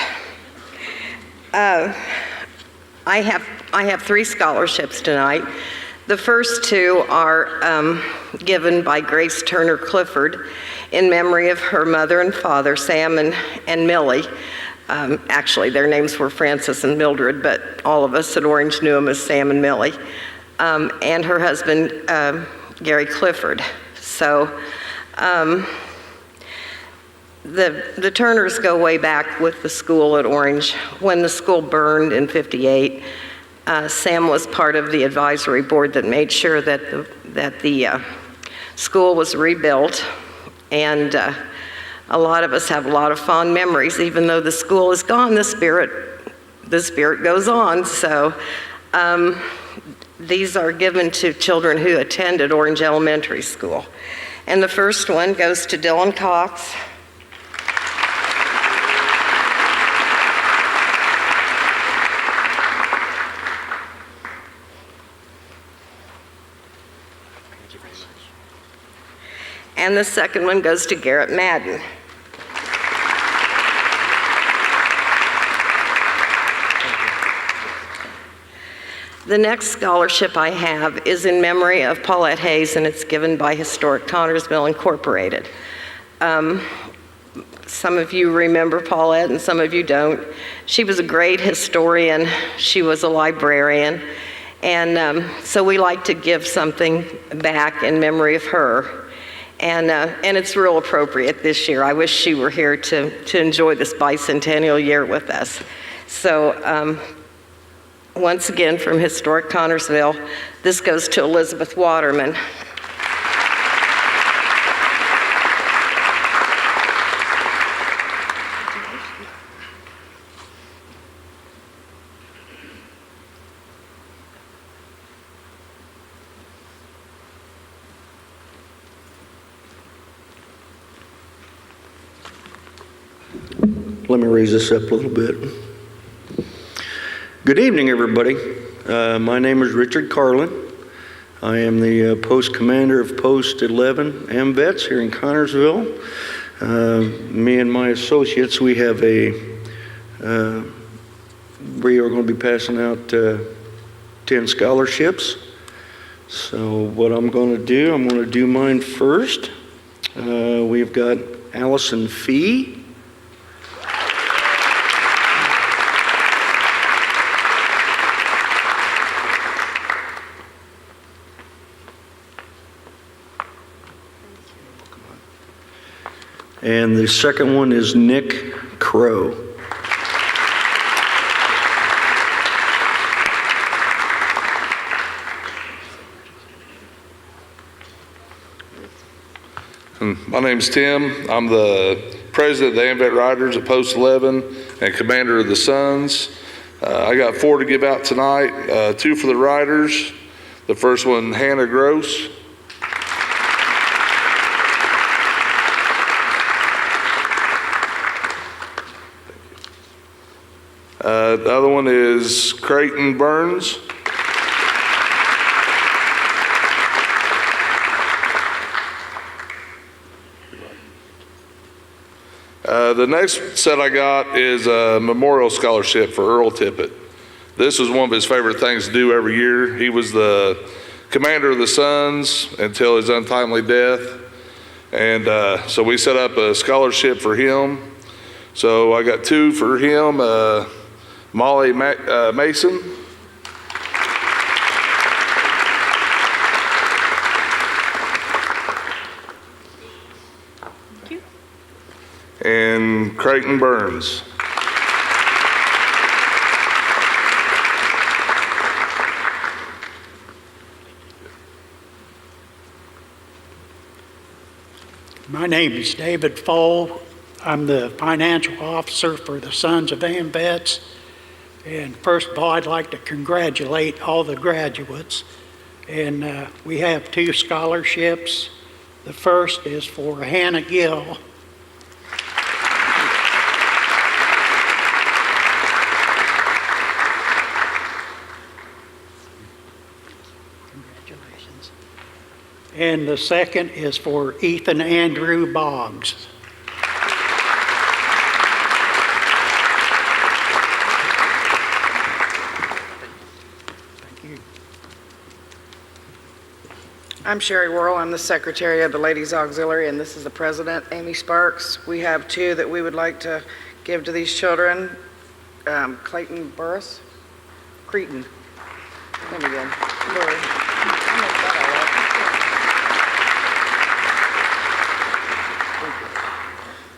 I have 3 scholarships tonight. The first 2 are given by Grace Turner Clifford in memory of her mother and father, Sam and Millie. Actually, their names were Francis and Mildred, but all of us at Orange knew them as Sam and Millie. And her husband, Gary Clifford. So the Turners go way back with the school at Orange. When the school burned in '58, Sam was part of the advisory board that made sure that the school was rebuilt, and a lot of us have a lot of fond memories. Even though the school is gone, the spirit goes on. So these are given to children who attended Orange Elementary School. And the first one goes to Dylan Cox. And the second one goes to Garrett Madden. The next scholarship I have is in memory of Paulette Hayes, and it's given by Historic Connersville Incorporated. Some of you remember Paulette and some of you don't. She was a great historian. She was a librarian. And so we like to give something back in memory of her. And it's real appropriate this year. I wish she were here to enjoy this bicentennial year with us. So once again, from Historic Connersville, this goes to Elizabeth Waterman. Let me raise this up a little bit. Good evening, everybody. My name is Richard Carlin. I am the post commander of Post 11 AMVETS here in Connersville. Me and my associates, we have we are going to be passing out 10 scholarships. So what I'm going to do mine first. We've got Allison Fee. And the second one is Nick Crow. My name's Tim. I'm the president of the AMVET Riders at Post 11 and commander of the Sons. I got 4 to give out tonight, 2 for the Riders. The first one, Hannah Gross. The other one is Creighton Burns. The next set I got is a memorial scholarship for Earl Tippett. This was one of his favorite things to do every year. He was the commander of the Sons until his untimely death. And so we set up a scholarship for him. So I got 2 for him, Molly Mason. And Creighton Burns. My name is David Foll. I'm the financial officer for the Sons of AMVETS. And first of all, I'd like to congratulate all the graduates. And we have 2 scholarships. The first is for Hannah Gill. Congratulations. And the second is for Ethan Andrew Boggs. I'm Sherry Worrell. I'm the secretary of the Ladies Auxiliary, and this is the president, Amy Sparks. We have 2 that we would like to give to these children. Clayton Burris. Cretan. There we go. Burris. I messed that all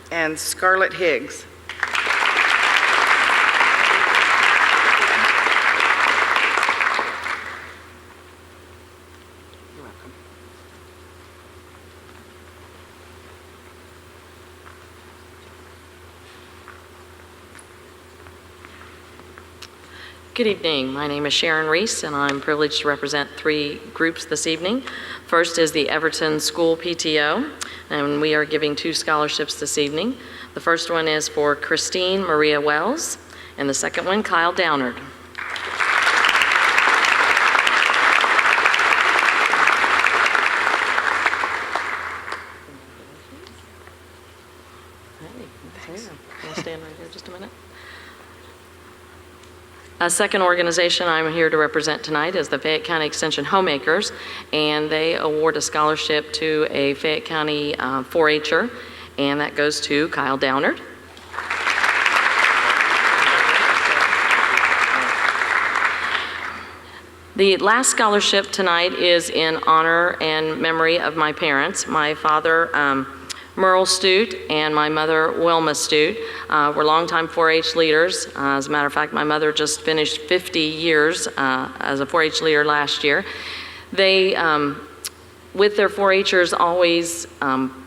up. And Scarlett Higgs. Good evening. My name is Sharon Reese, and I'm privileged to represent 3 groups this evening. First is the Everton School PTO, and we are giving 2 scholarships this evening. The first one is for Christine Maria Wells, and the second one, Kyle Downard. I'll stand right here just a minute. A second organization I'm here to represent tonight is the Fayette County Extension Homemakers, and they award a scholarship to a Fayette County 4-H'er, and that goes to Kyle Downard. The last scholarship tonight is in honor and memory of my parents. My father, Merle Stute, and my mother, Wilma Stute, were longtime 4-H leaders. As a matter of fact, my mother just finished 50 years as a 4-H leader last year. They, with their 4-H'ers, always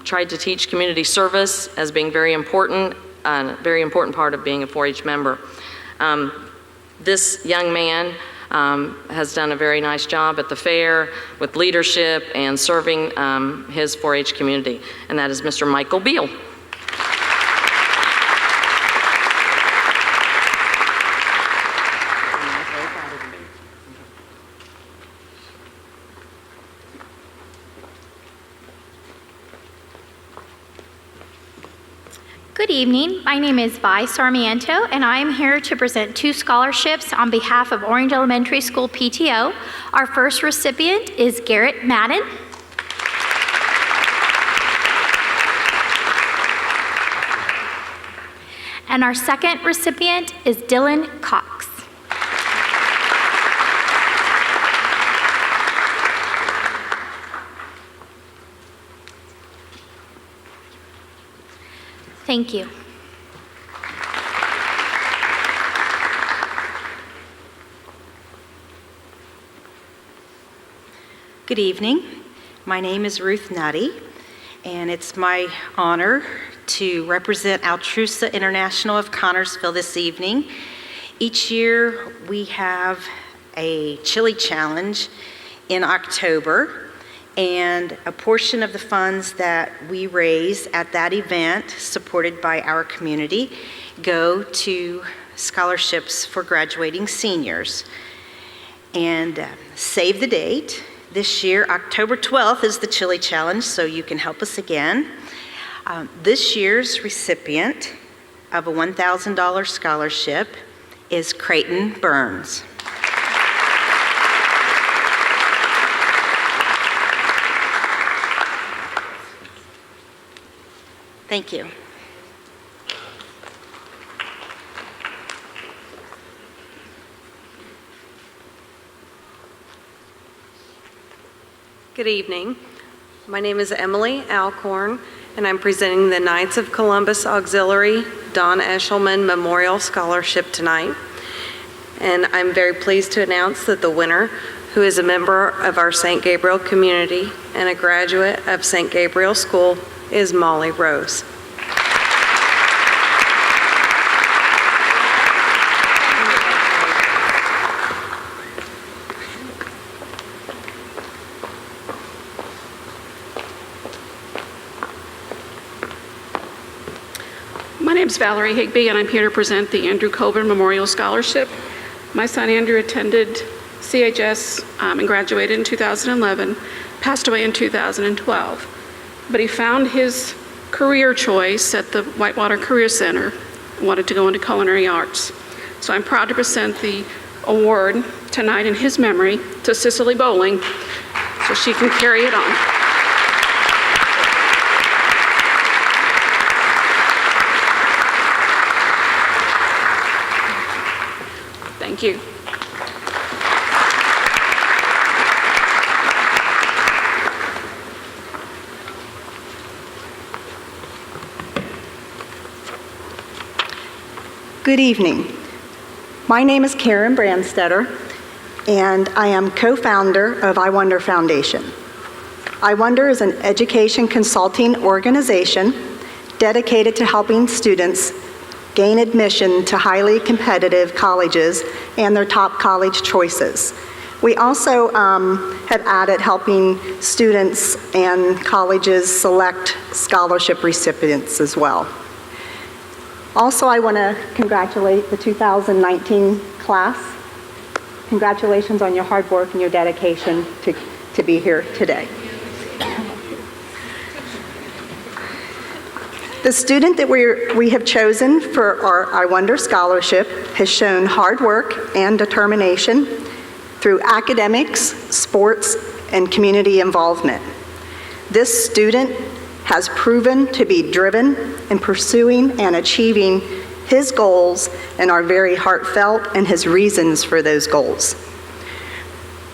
tried to teach community service as being very important, a very important part of being a 4-H member. This young man has done a very nice job at the fair with leadership and serving his 4-H community, and that is Mr. Michael Beal. Good evening. My name is Vi Sarmiento, and I am here to present 2 scholarships on behalf of Orange Elementary School PTO. Our first recipient is Garrett Madden. And our second recipient is Dylan Cox. Thank you. Good evening. My name is Ruth Nutty, and it's my honor to represent Altrusa International of Connersville this evening. Each year we have a chili challenge in October, and a portion of the funds that we raise at that event, supported by our community, go to scholarships for graduating seniors. And save the date. This year, October 12th is the chili challenge, so you can help us again. This year's recipient of a $1,000 scholarship is Creighton Burns. Thank you. Good evening. My name is Emily Alcorn, and I'm presenting the Knights of Columbus Auxiliary Don Eshelman Memorial Scholarship tonight. And I'm very pleased to announce that the winner, who is a member of our St. Gabriel community and a graduate of St. Gabriel School, is Molly Rose. My name's Valerie Higbee, and I'm here to present the Andrew Colburn Memorial Scholarship. My son Andrew attended CHS and graduated in 2011, passed away in 2012. But he found his career choice at the Whitewater Career Center, wanted to go into culinary arts. So I'm proud to present the award tonight in his memory to Cicely Bowling so she can carry it on. Thank you. Good evening. My name is Karen Brandstetter, and I am co-founder of I Wonder Foundation. I Wonder is an education consulting organization dedicated to helping students gain admission to highly competitive colleges and their top college choices. We also have added helping students and colleges select scholarship recipients as well. Also, I want to congratulate the 2019 class. Congratulations on your hard work and your dedication to be here today. The student that we have chosen for our I Wonder Scholarship has shown hard work and determination through academics, sports, and community involvement. This student has proven to be driven in pursuing and achieving his goals and are very heartfelt in his reasons for those goals.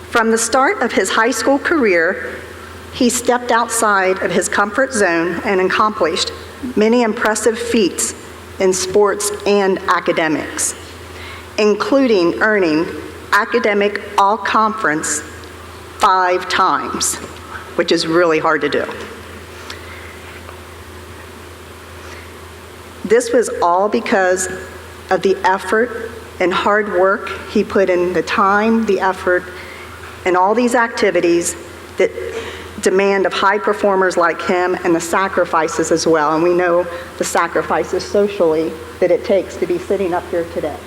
From the start of his high school career, he stepped outside of his comfort zone and accomplished many impressive feats in sports and academics, including earning academic all-conference 5 times, which is really hard to do. This was all because of the effort and hard work he put in, the time, the effort, and all these activities that demand of high performers like him, and the sacrifices as well. And we know the sacrifices socially that it takes to be sitting up here today.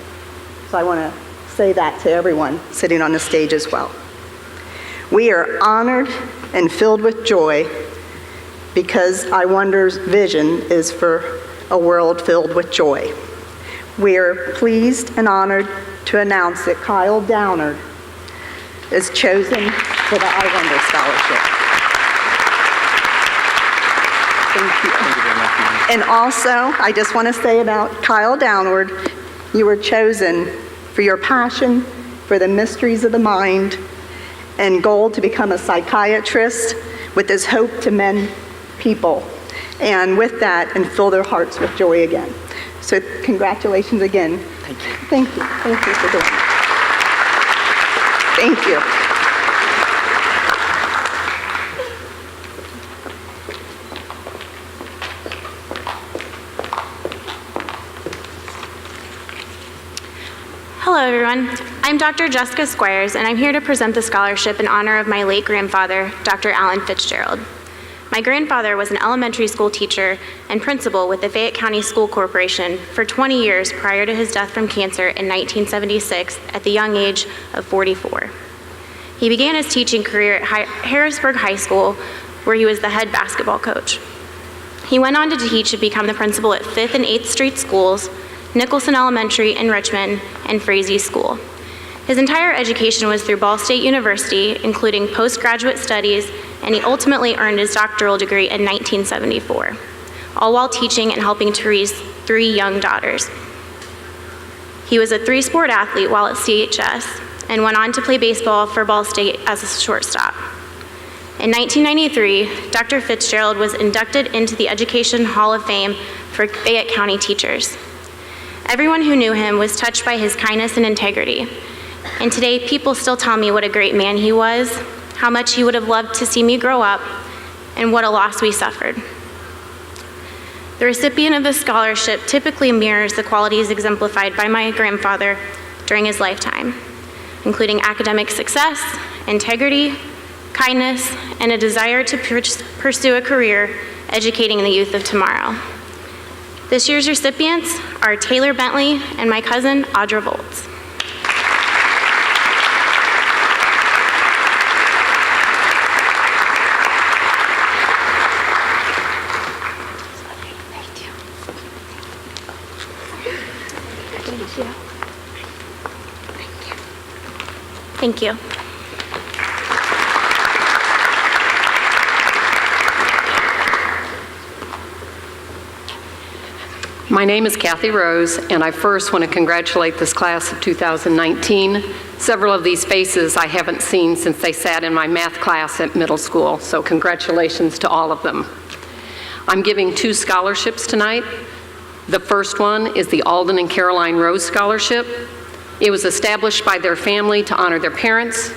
So I want to say that to everyone sitting on the stage as well. We are honored and filled with joy because I Wonder's vision is for a world filled with joy. We are pleased and honored to announce that Kyle Downard is chosen for the I Wonder Scholarship. Thank you. Thank you very much. And also, I just want to say about Kyle Downward, you were chosen for your passion for the mysteries of the mind and goal to become a psychiatrist with this hope to mend people. And with that, and fill their hearts with joy again. So congratulations again. Thank you. Thank you. Thank you for doing it. Thank you. Hello, everyone. I'm Dr. Jessica Squires, and I'm here to present the scholarship in honor of my late grandfather, Dr. Alan Fitzgerald. My grandfather was an elementary school teacher and principal with the Fayette County School Corporation for 20 years prior to his death from cancer in 1976 at the young age of 44. He began his teaching career at Harrisburg High School, where he was the head basketball coach. He went on to teach and become the principal at 5th and 8th Street Schools, Nicholson Elementary in Richmond, and Frazee School. His entire education was through Ball State University, including postgraduate studies, and he ultimately earned his doctoral degree in 1974, all while teaching and helping to raise 3 young daughters. He was a 3-sport athlete while at CHS and went on to play baseball for Ball State as a shortstop. In 1993, Dr. Fitzgerald was inducted into the Education Hall of Fame for Fayette County teachers. Everyone who knew him was touched by his kindness and integrity. And today, people still tell me what a great man he was, how much he would have loved to see me grow up, and what a loss we suffered. The recipient of this scholarship typically mirrors the qualities exemplified by my grandfather during his lifetime, including academic success, integrity, kindness, and a desire to pursue a career educating the youth of tomorrow. This year's recipients are Taylor Bentley and my cousin, Audra Volz. Thank you. My name is Kathy Rose, and I first want to congratulate this class of 2019. Several of these faces I haven't seen since they sat in my math class at middle school, so congratulations to all of them. I'm giving 2 scholarships tonight. The first one is the Alden and Caroline Rose Scholarship. It was established by their family to honor their parents.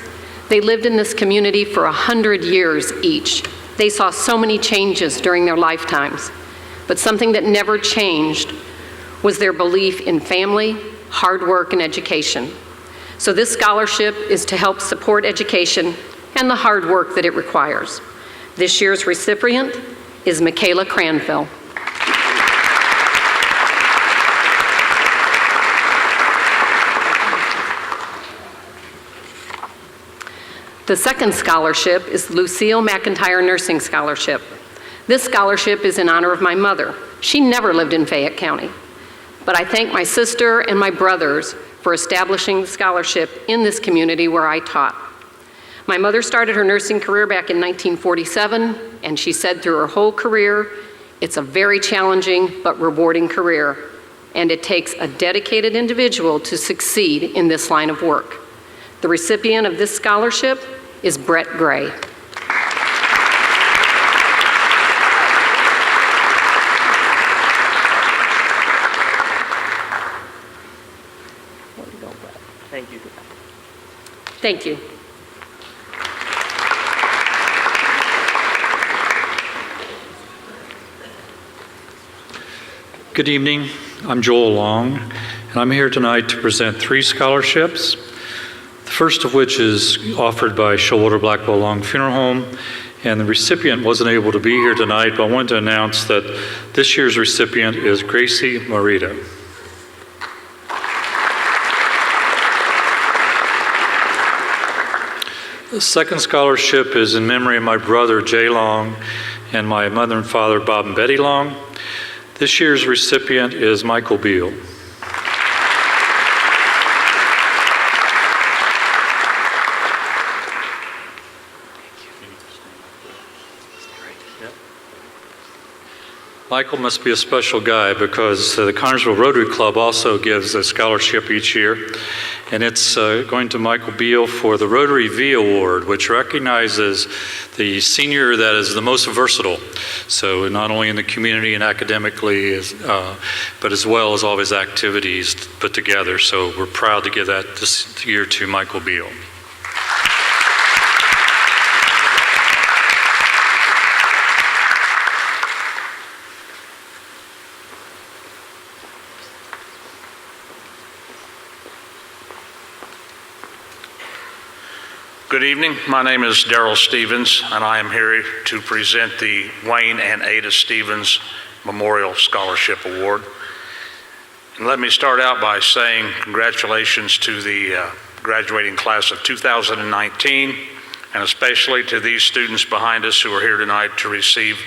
They lived in this community for 100 years each. They saw so many changes during their lifetimes, but something that never changed was their belief in family, hard work, and education. So this scholarship is to help support education and the hard work that it requires. This year's recipient is Michaela Cranville. The second scholarship is Lucille McIntyre Nursing Scholarship. This scholarship is in honor of my mother. She never lived in Fayette County, but I thank my sister and my brothers for establishing the scholarship in this community where I taught. My mother started her nursing career back in 1947, and she said through her whole career, it's a very challenging but rewarding career, and it takes a dedicated individual to succeed in this line of work. The recipient of this scholarship is Brett Gray. Thank you. Thank you. Good evening. I'm Joel Long, and I'm here tonight to present 3 scholarships. The first of which is offered by Showalter Blackwell Long Funeral Home, and the recipient wasn't able to be here tonight, but I wanted to announce that this year's recipient is Gracie Morita. The second scholarship is in memory of my brother Jay Long and my mother and father Bob and Betty Long. This year's recipient is Michael Beal. Michael must be a special guy because the Connersville Rotary Club also gives a scholarship each year, and it's going to Michael Beal for the Rotary V Award, which recognizes the senior that is the most versatile. So not only in the community and academically, but as well as all of his activities put together. So we're proud to give that this year to Michael Beal. Good evening. My name is Darrell Stevens, and I am here to present the Wayne and Ada Stevens Memorial Scholarship Award. And let me start out by saying congratulations to the graduating class of 2019, and especially to these students behind us who are here tonight to receive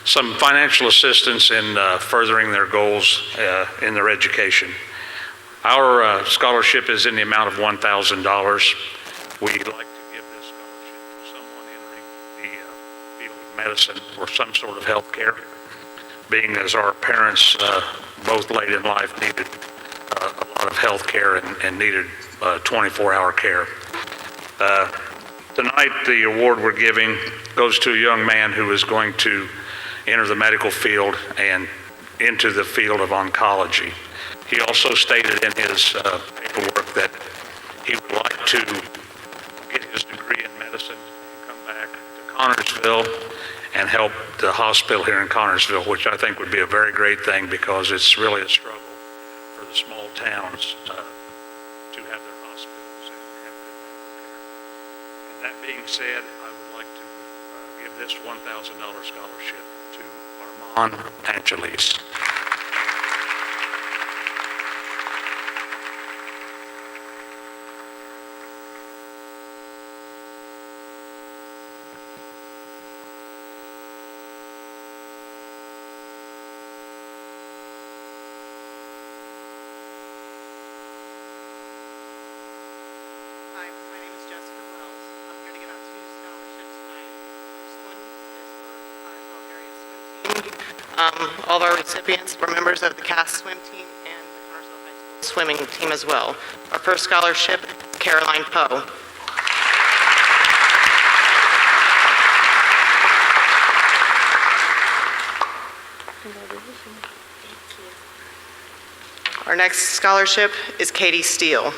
some financial assistance in furthering their goals in their education. Our scholarship is in the amount of $1,000. We'd like to give this scholarship to someone entering the field of medicine or some sort of health care, being as our parents, both late in life, needed a lot of health care and needed 24-hour care. Tonight, the award we're giving goes to a young man who is going to enter the medical field and into the field of oncology. He also stated in his paperwork that He would like to get his degree in medicine and come back to Connersville and help the hospital here in Connersville, which I think would be a very great thing because it's really a struggle for the small towns to have their hospitals and have good medical care. And that being said, I would like to give this $1,000 scholarship to Armand Angelis. All of our recipients were members of the CAS swim team and the Connersville High School swimming team as well. Our first scholarship, Caroline Poe. Our next scholarship is Katie Steele.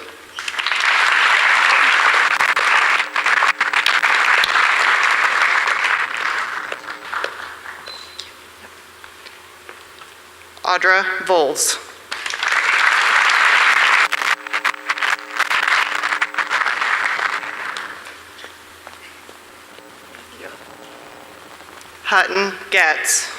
Audra Voles. Hutton Getz.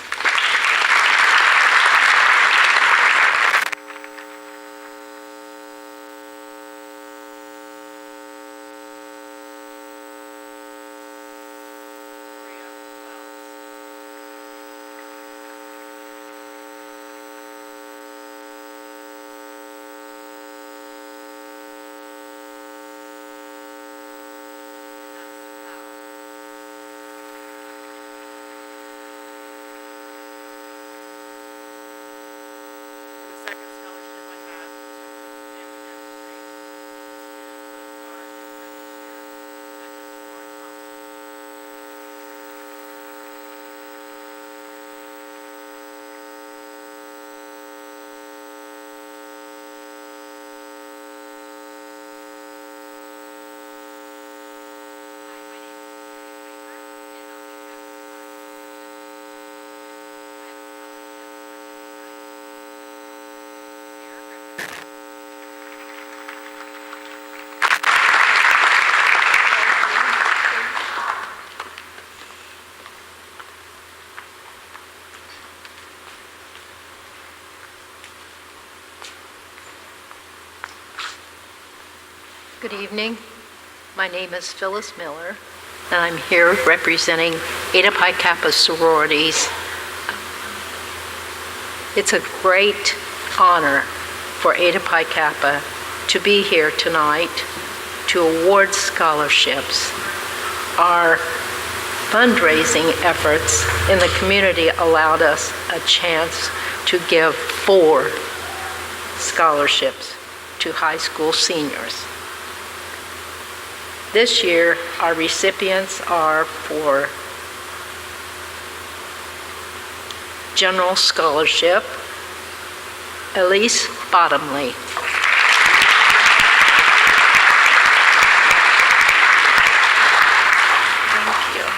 Good evening. My name is Phyllis Miller, and I'm here representing Eta Pi Kappa sororities. It's a great honor for Eta Pi Kappa to be here tonight to award scholarships. Our fundraising efforts in the community allowed us a chance to give 4 scholarships to high school seniors. This year, our recipients are for General Scholarship, Elise Bottomley. Thank you.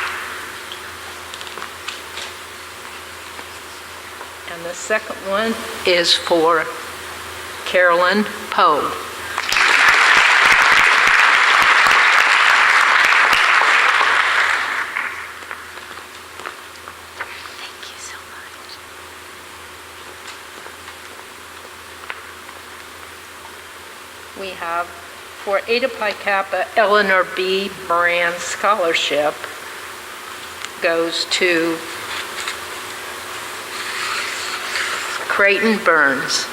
And the second one is for Carolyn Poe. We have for Eta Pi Kappa, Eleanor B. Moran Scholarship goes to Creighton Burns.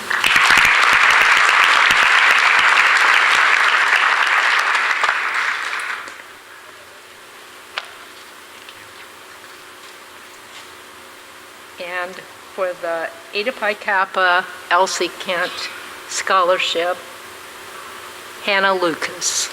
And for the Eta Pi Kappa, Elsie Kent Scholarship, Hannah Lucas.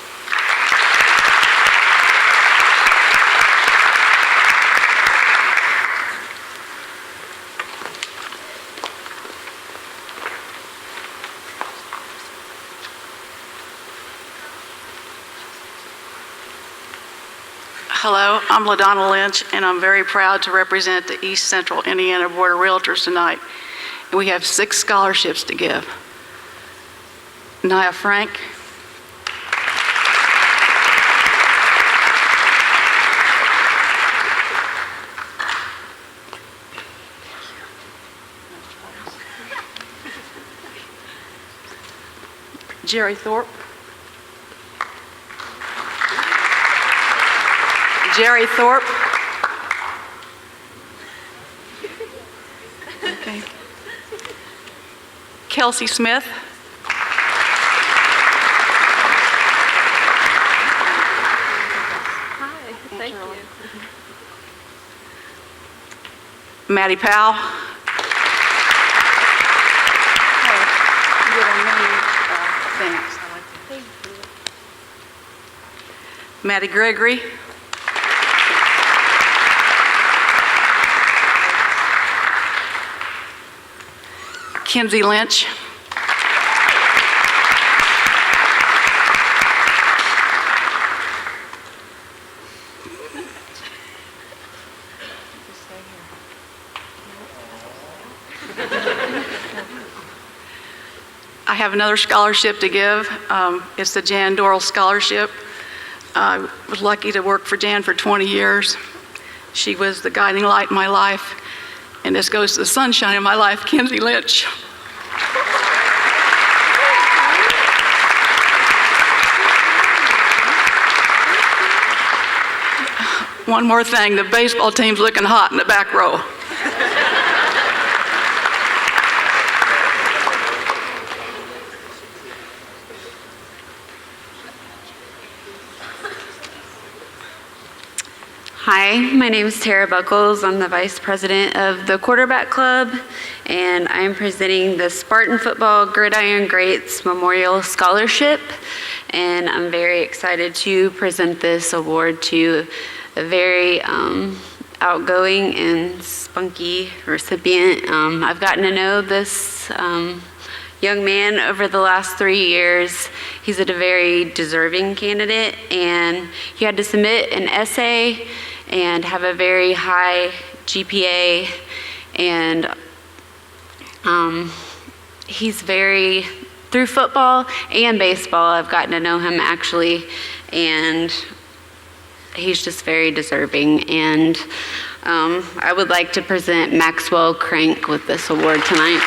Hello, I'm LaDonna Lynch, and I'm very proud to represent the East Central Indiana Board of Realtors tonight. And we have 6 scholarships to give. Nia Frank, Jerry Thorpe, Jerry Thorpe. Okay. Kelsey Smith. Hi, thank you. Maddie Powell. Maddie Gregory. Kinsey Lynch. I have another scholarship to give. It's the Jan Doral Scholarship. I was lucky to work for Jan for 20 years. She was the guiding light in my life. And this goes to the sunshine in my life, Kinsey Lynch. One more thing, the baseball team's looking hot in the back row. Hi, my name is Tara Buckles. I'm the Vice President of the Quarterback Club, and I'm presenting the Spartan Football Gridiron Greats Memorial Scholarship. And I'm very excited to present this award to a very outgoing and spunky recipient. I've gotten to know this young man over the last 3 years. He's a very deserving candidate, and he had to submit an essay and have a very high GPA, and he's very, through football and baseball, I've gotten to know him actually, and he's just very deserving. And I would like to present Maxwell Crank with this award tonight.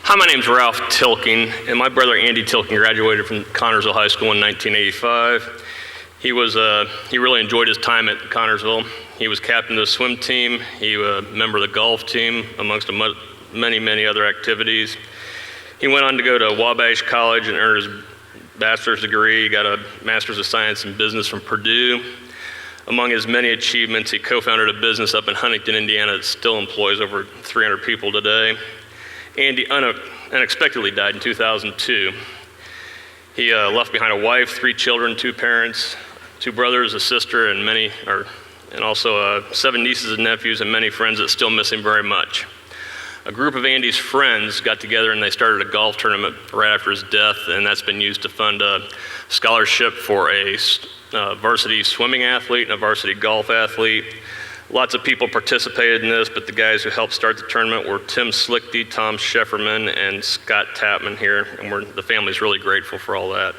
Hi, my name's Ralph Tilking, and my brother Andy Tilking graduated from Connersville High School in 1985. He really enjoyed his time at Connersville. He was captain of the swim team. He was a member of the golf team, amongst many other activities. He went on to go to Wabash College and earn his bachelor's degree. He got a master's of science in business from Purdue. Among his many achievements, he co-founded a business up in Huntington, Indiana that still employs over 300 people today. Andy unexpectedly died in 2002. He left behind a wife, 3 children, 2 parents, 2 brothers, a sister, and also 7 nieces and nephews, and many friends that still miss him very much. A group of Andy's friends got together and they started a golf tournament right after his death, and that's been used to fund a scholarship for a varsity swimming athlete and a varsity golf athlete. Lots of people participated in this, but the guys who helped start the tournament were Tim Slichty, Tom Shefferman, and Scott Tapman here, and the family's really grateful for all that.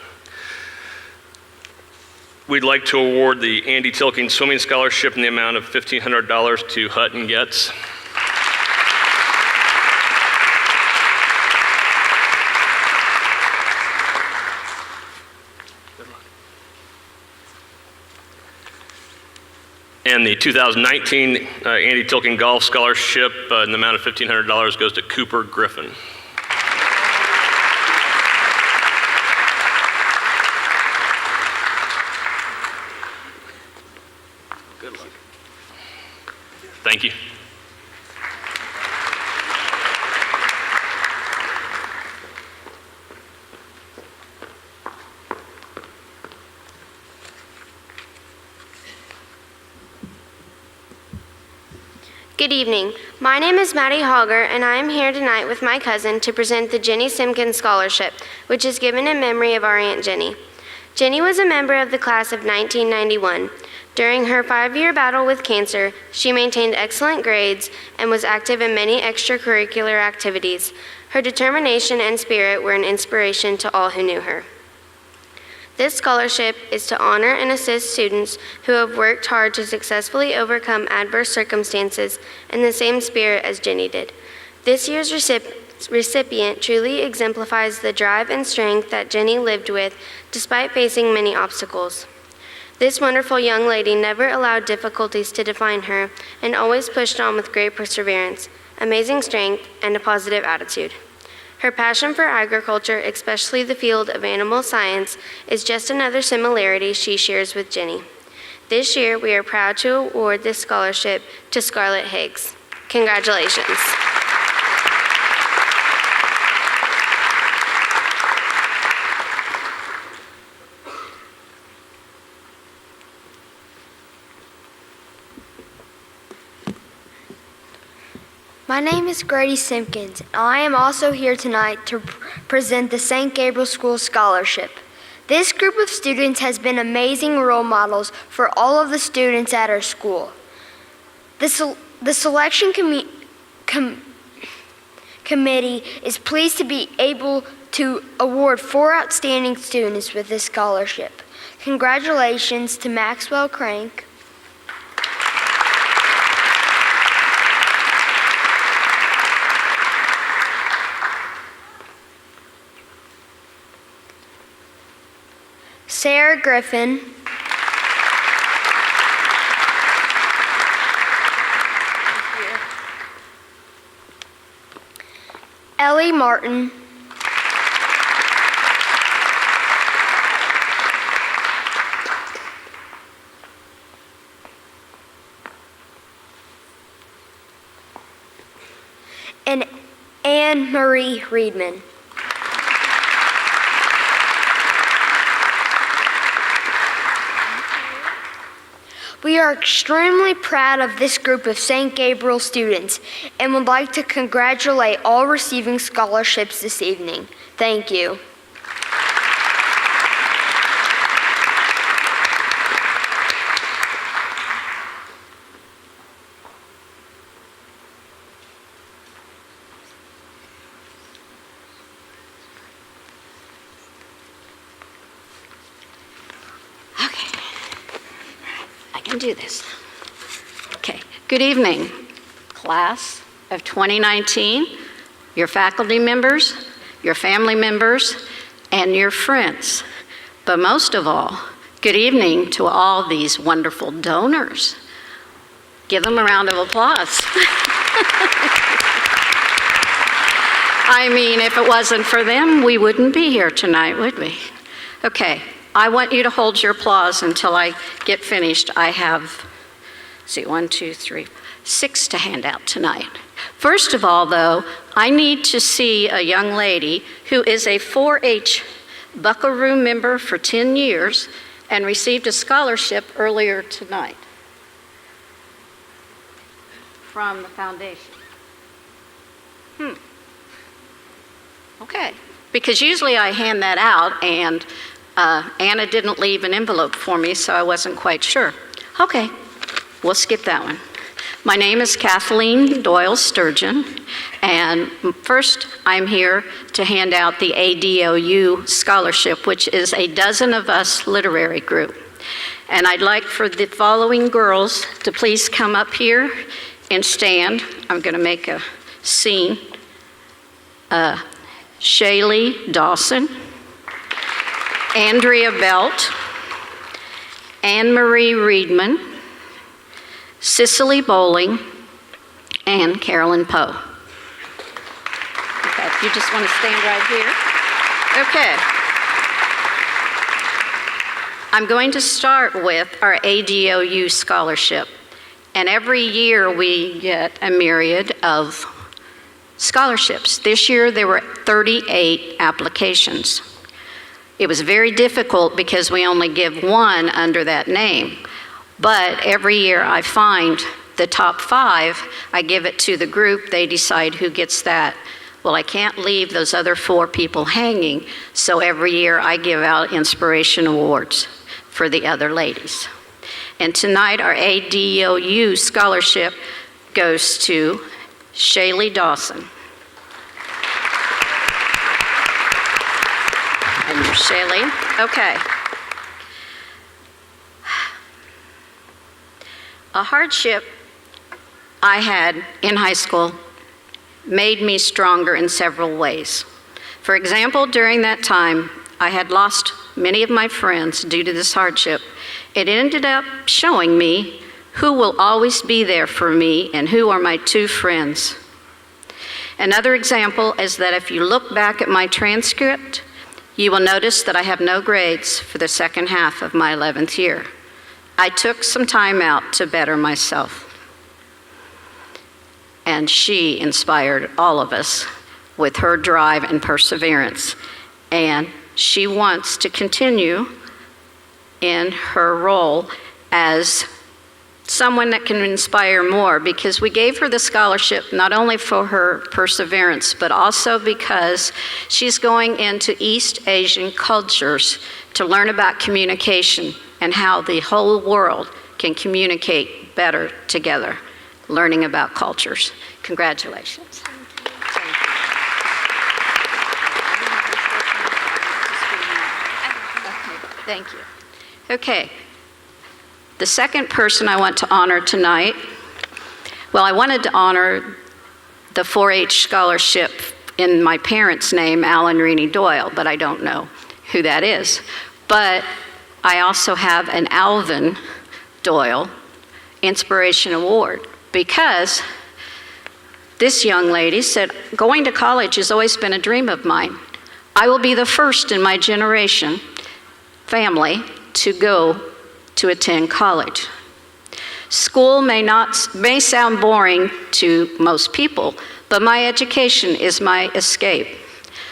We'd like to award the Andy Tilking Swimming Scholarship in the amount of $1,500 to Hutton Getz. And the 2019 Andy Tilking Golf Scholarship in the amount of $1,500 goes to Cooper Griffin. Good luck. Thank you. Good evening. My name is Maddie Hogger, and I am here tonight with my cousin to present the Jenny Simpkins Scholarship, which is given in memory of our Aunt Jenny. Jenny was a member of the class of 1991. During her 5-year battle with cancer, she maintained excellent grades and was active in many extracurricular activities. Her determination and spirit were an inspiration to all who knew her. This scholarship is to honor and assist students who have worked hard to successfully overcome adverse circumstances in the same spirit as Jenny did. This year's recipient truly exemplifies the drive and strength that Jenny lived with despite facing many obstacles. This wonderful young lady never allowed difficulties to define her and always pushed on with great perseverance, amazing strength, and a positive attitude. Her passion for agriculture, especially the field of animal science, is just another similarity she shares with Jenny. This year, we are proud to award this scholarship to Scarlett Higgs. Congratulations. My name is Grady Simpkins, and I am also here tonight to present the St. Gabriel School Scholarship. This group of students has been amazing role models for all of the students at our school. The selection committee is pleased to be able to award 4 outstanding students with this scholarship. Congratulations to Maxwell Crank, Sarah Griffin, Ellie Martin, and Anne Marie Reedman. We are extremely proud of this group of St. Gabriel students and would like to congratulate all receiving scholarships this evening. Thank you. Do this. Okay, good evening, class of 2019, your faculty members, your family members, and your friends. But most of all, good evening to all these wonderful donors. Give them a round of applause. I mean, if it wasn't for them, we wouldn't be here tonight, would we? Okay. I want you to hold your applause until I get finished. I have, 1, 2, 3, 6 to hand out tonight. First of all, though, I need to see a young lady who is a 4-H Buckaroo member for 10 years and received a scholarship earlier tonight from the foundation. Okay, because usually I hand that out and Anna didn't leave an envelope for me, so I wasn't quite sure. Okay, we'll skip that one. My name is Kathleen Doyle Sturgeon, and first I'm here to hand out the ADOU Scholarship, which is a Dozen of Us literary group. And I'd like for the following girls to please come up here and stand. I'm going to make a scene. Shaylee Dawson, Andrea Belt, Anne Marie Reedman, Cicely Bowling, and Carolyn Poe. Okay, if you just want to stand right here. Okay. I'm going to start with our ADOU scholarship. And every year we get a myriad of scholarships. This year there were 38 applications. It was very difficult because we only give one under that name. But every year I find the top 5, I give it to the group. They decide who gets that. Well, I can't leave those other 4 people hanging, so every year I give out inspiration awards for the other ladies. And tonight our ADOU scholarship goes to Shaylee Dawson. And you're Shaylee. Okay. A hardship I had in high school made me stronger in several ways. For example, during that time, I had lost many of my friends due to this hardship. It ended up showing me who will always be there for me and who are my 2 friends. Another example is that if you look back at my transcript, you will notice that I have no grades for the second half of my 11th year. I took some time out to better myself. And she inspired all of us with her drive and perseverance. And she wants to continue in her role as someone that can inspire more, because we gave her the scholarship not only for her perseverance, but also because she's going into East Asian cultures to learn about communication and how the whole world can communicate better together, learning about cultures. Congratulations. Thank you. Okay. The second person I want to honor tonight, well, I wanted to honor the 4-H scholarship in my parents' name, Alan Rennie Doyle, but I don't know who that is. But I also have an Alvin Doyle Inspiration Award, because this young lady said, going to college has always been a dream of mine. I will be the first in my generation family to go to attend college. School may sound boring to most people, but my education is my escape.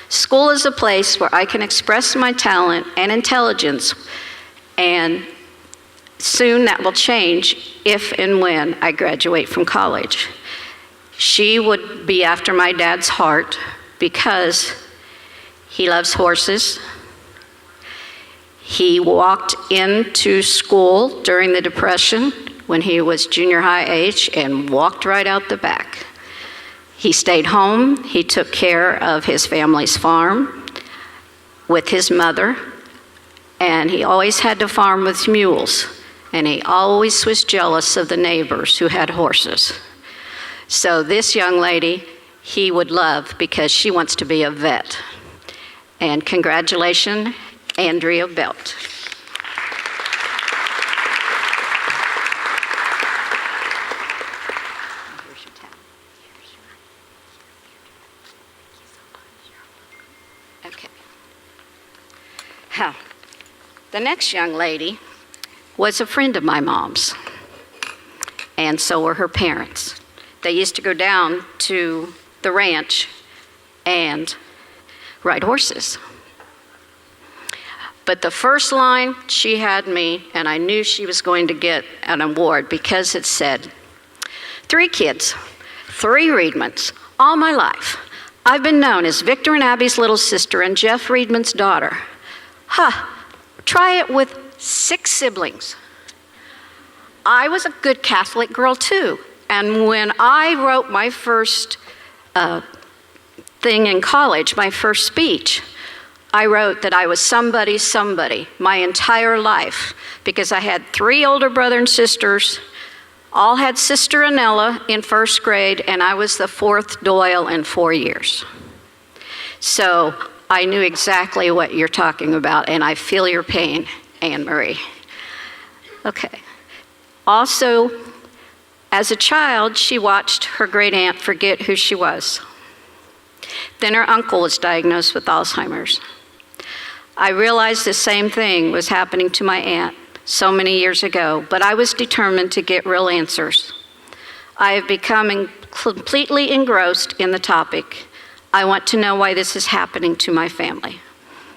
School is a place where I can express my talent and intelligence, and soon that will change if and when I graduate from college. She would be after my dad's heart because he loves horses. He walked into school during the Depression when he was junior high age and walked right out the back. He stayed home. He took care of his family's farm with his mother, and he always had to farm with mules, and he always was jealous of the neighbors who had horses. So this young lady, he would love, because she wants to be a vet. And congratulations, Andrea Belt. Okay. The next young lady was a friend of my mom's, and so were her parents. They used to go down to the ranch and ride horses. But the first line, she had me, and I knew she was going to get an award, because it said, 3 kids, 3 Reedmans, all my life. I've been known as Victor and Abby's little sister and Jeff Reedman's daughter. Try it with 6 siblings. I was a good Catholic girl too. And when I wrote my first thing in college, my first speech, I wrote that I was somebody my entire life, because I had 3 older brothers and sisters, all had Sister Anella in 1st grade, and I was the 4th Doyle in 4 years. So I knew exactly what you're talking about, and I feel your pain, Anne Marie. Okay. Also, as a child, she watched her great aunt forget who she was. Then her uncle was diagnosed with Alzheimer's. I realized the same thing was happening to my aunt so many years ago, but I was determined to get real answers. I have become completely engrossed in the topic. I want to know why this is happening to my family.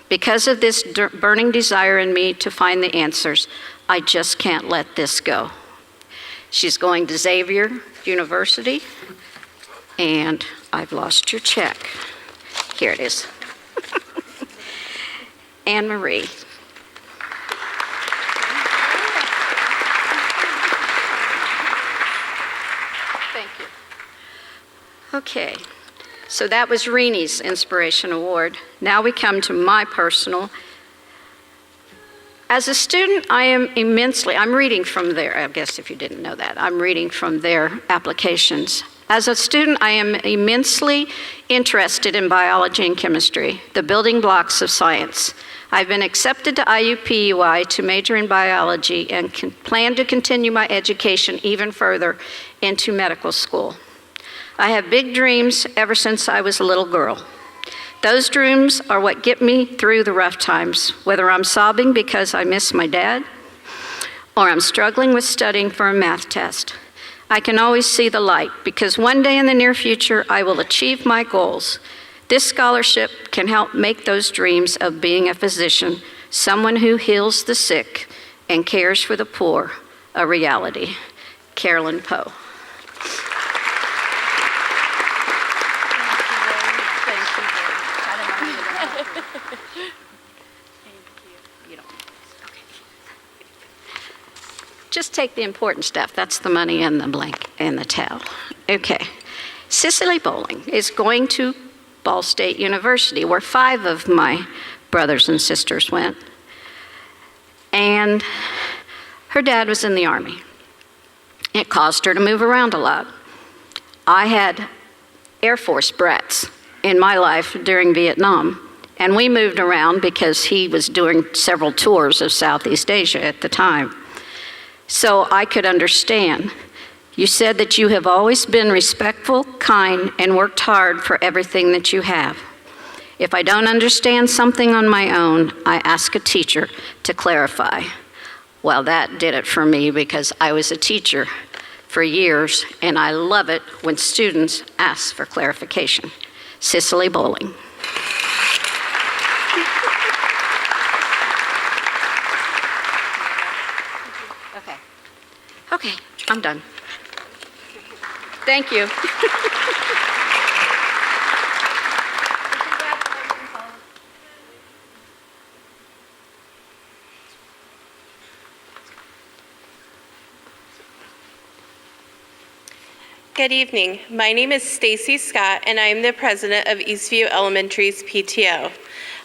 Because of this burning desire in me to find the answers, I just can't let this go. She's going to Xavier University, and I've lost your check. Here it is. Anne Marie. Thank you. Okay, so that was Reenie's Inspiration Award. Now we come to my personal. As a student, I'm reading from their, I guess if you didn't know that, I'm reading from their applications. As a student, I am immensely interested in biology and chemistry, the building blocks of science. I've been accepted to IUPUI to major in biology and plan to continue my education even further into medical school. I have big dreams ever since I was a little girl. Those dreams are what get me through the rough times, whether I'm sobbing because I miss my dad or I'm struggling with studying for a math test. I can always see the light because one day in the near future, I will achieve my goals. This scholarship can help make those dreams of being a physician, someone who heals the sick and cares for the poor, a reality. Carolyn Poe. Just take the important stuff. That's the money and the blanket and the towel. Okay. Cicely Bowling is going to Ball State University, where 5 of my brothers and sisters went. And her dad was in the Army. It caused her to move around a lot. I had Air Force brats in my life during Vietnam, and we moved around because he was doing several tours of Southeast Asia at the time. So I could understand. You said that you have always been respectful, kind, and worked hard for everything that you have. If I don't understand something on my own, I ask a teacher to clarify. Well, that did it for me because I was a teacher for years, and I love it when students ask for clarification. Cicely Bowling. Okay, I'm done. Thank you. Good evening. My name is Stacy Scott, and I am the president of Eastview Elementary's PTO.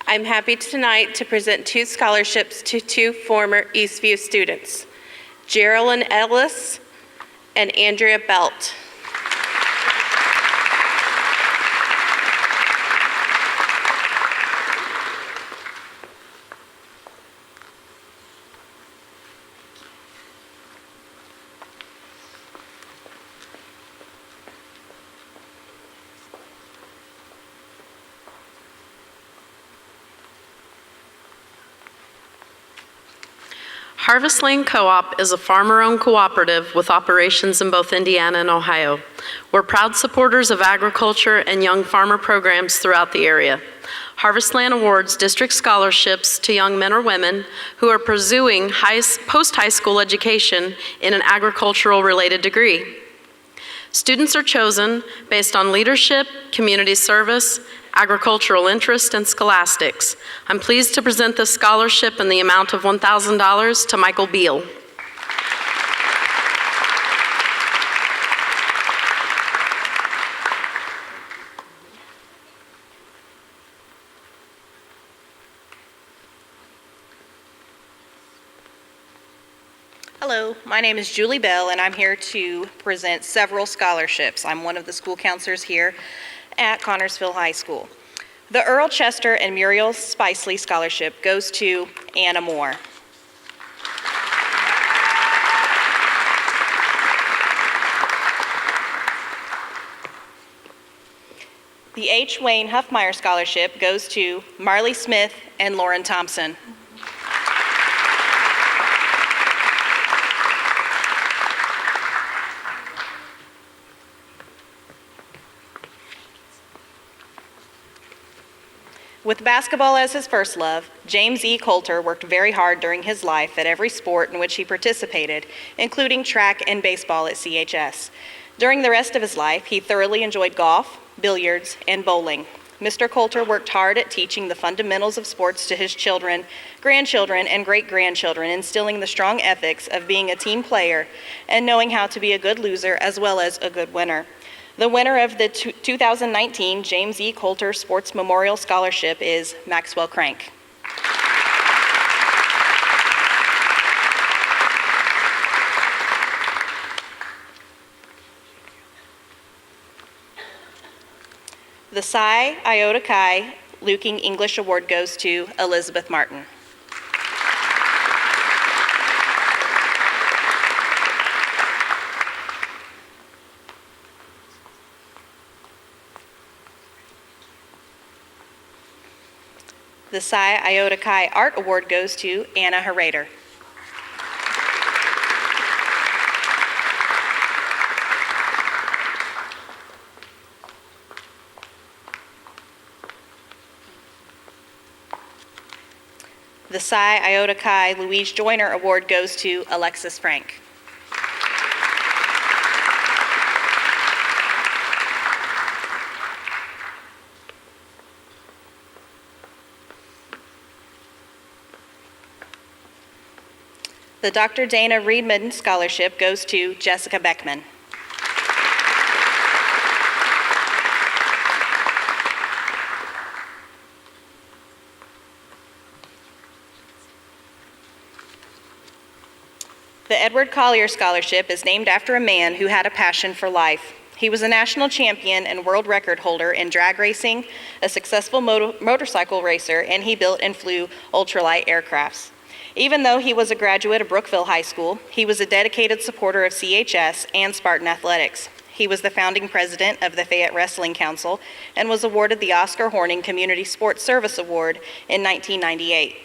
I'm happy tonight to present 2 scholarships to 2 former Eastview students, Geraldine Ellis and Andrea Belt. Harvest Lane Co-op is a farmer-owned cooperative with operations in both Indiana and Ohio. We're proud supporters of agriculture and young farmer programs throughout the area. Harvest Land awards district scholarships to young men or women who are pursuing post-high school education in an agricultural-related degree. Students are chosen based on leadership, community service, agricultural interest, and scholastics. I'm pleased to present this scholarship in the amount of $1,000 to Michael Beal. Hello, my name is Julie Bell, and I'm here to present several scholarships. I'm one of the school counselors here at Connersville High School. The Earl Chester and Muriel Spicely Scholarship goes to Anna Moore. The H. Wayne Huffmeyer Scholarship goes to Marley Smith and Lauren Thompson. With basketball as his first love, James E. Coulter worked very hard during his life at every sport in which he participated, including track and baseball at CHS. During the rest of his life, he thoroughly enjoyed golf, billiards, and bowling. Mr. Coulter worked hard at teaching the fundamentals of sports to his children, grandchildren, and great-grandchildren, instilling the strong ethics of being a team player and knowing how to be a good loser as well as a good winner. The winner of the 2019 James E. Coulter Sports Memorial Scholarship is Maxwell Crank. The Psi Iota Chi Luking English Award goes to Elizabeth Martin. The Psi Iota Chi Art Award goes to Anna Herrera. The Psi Iota Chi Louise Joyner Award goes to Alexis Frank. The Dr. Dana Reedman Scholarship goes to Jessica Beckman. The Edward Collier Scholarship is named after a man who had a passion for life. He was a national champion and world record holder in drag racing, a successful motorcycle racer, and he built and flew ultralight aircrafts. Even though he was a graduate of Brookville High School, he was a dedicated supporter of CHS and Spartan Athletics. He was the founding president of the Fayette Wrestling Council and was awarded the Oscar Horning Community Sports Service Award in 1998.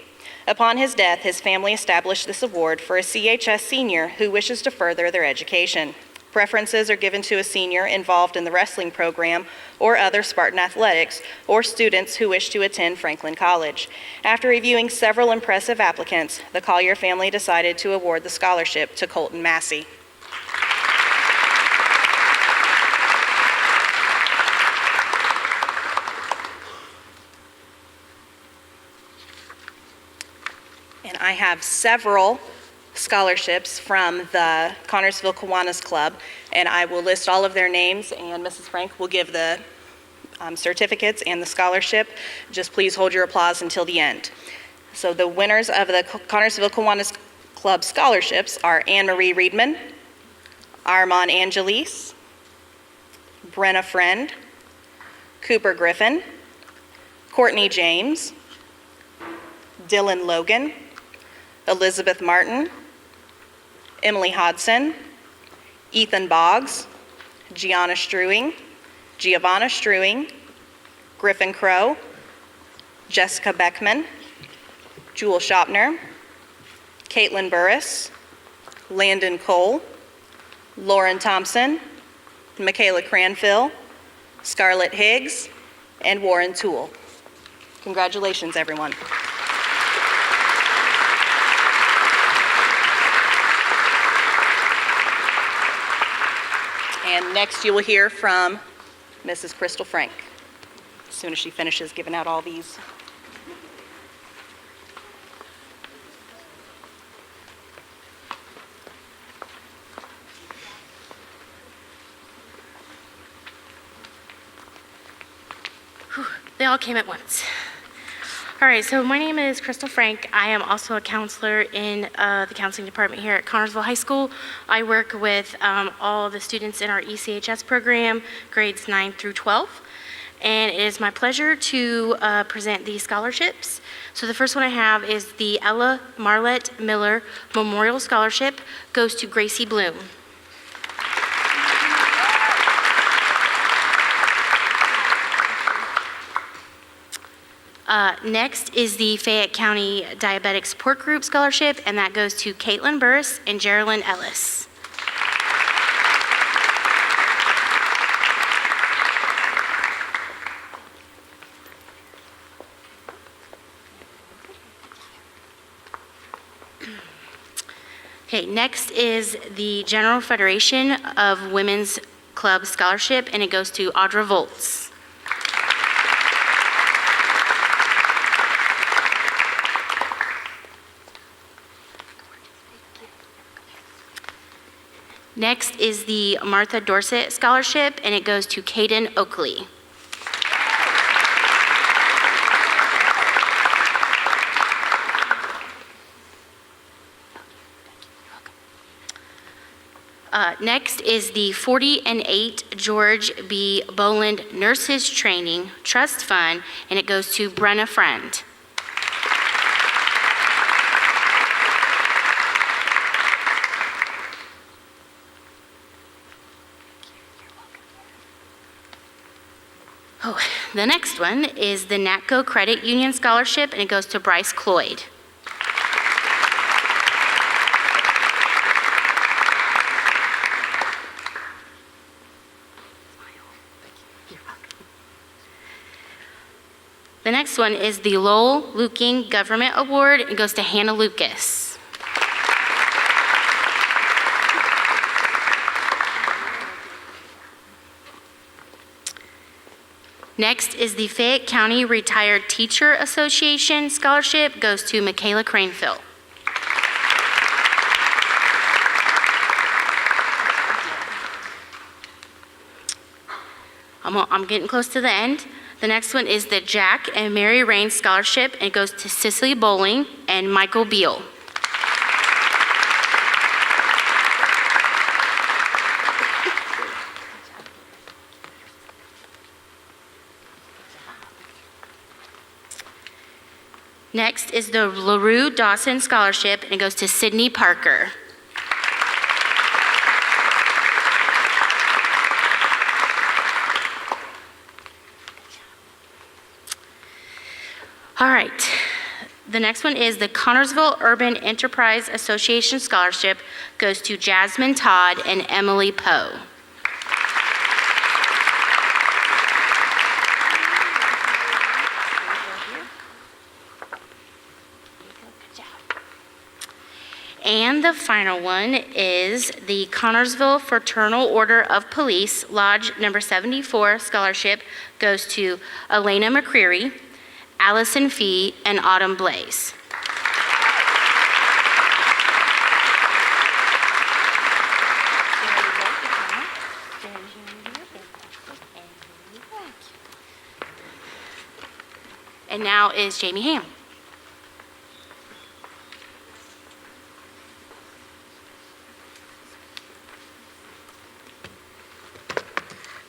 Upon his death, his family established this award for a CHS senior who wishes to further their education. Preferences are given to a senior involved in the wrestling program or other Spartan athletics, or students who wish to attend Franklin College. After reviewing several impressive applicants, the Collier family decided to award the scholarship to Colton Massey. And I have several scholarships from the Connersville Kiwanis Club, and I will list all of their names, and Mrs. Frank will give the certificates and the scholarship. Just please hold your applause until the end. So the winners of the Connersville Kiwanis Club scholarships are Anne Marie Reedman, Armand Angelis, Brenna Friend, Cooper Griffin, Courtney James, Dylan Logan, Elizabeth Martin, Emily Hodson, Ethan Boggs, Giovanna Struing, Griffin Crow, Jessica Beckman, Jewel Shopner, Caitlin Burris, Landon Cole, Lauren Thompson, Michaela Cranfill, Scarlett Higgs, and Warren Toole. Congratulations, everyone. And next you will hear from Mrs. Crystal Frank, as soon as she finishes giving out all these. Whew, they all came at once. All right, so my name is Crystal Frank. I am also a counselor in the counseling department here at Connersville High School. I work with all of the students in our ECHS program, grades 9 through 12. And it is my pleasure to present these scholarships. So the first one I have is the Ella Marlette Miller Memorial Scholarship, goes to Gracie Bloom. Next is the Fayette County Diabetic Support Group Scholarship, and that goes to Caitlin Burris and Geraldine Ellis. Okay, next is the General Federation of Women's Club Scholarship, and it goes to Audra Volz. Next is the Martha Dorset Scholarship, and it goes to Caden Oakley. Next is the 40 and 8 George B. Boland Nurses Training Trust Fund, and it goes to Brenna Friend. Oh, the next one is the NATCO Credit Union Scholarship, and it goes to Bryce Cloyd. The next one is the Lowell Luking Government Award. It goes to Hannah Lucas. Next is the Fayette County Retired Teacher Association Scholarship. Goes to Michaela Cranfield. I'm getting close to the end. The next one is the Jack and Mary Rain Scholarship, and it goes to Cicely Bowling and Michael Beal. Next is the LaRue Dawson Scholarship, and it goes to Sydney Parker. All right, the next one is the Connorsville Urban Enterprise Association Scholarship, goes to Jasmine Todd and Emily Poe. And the final one is the Connorsville Fraternal Order of Police Lodge number 74 Scholarship, goes to Elena McCreary, Allison Fee, and Autumn Blaze. And now is Jamie Ham.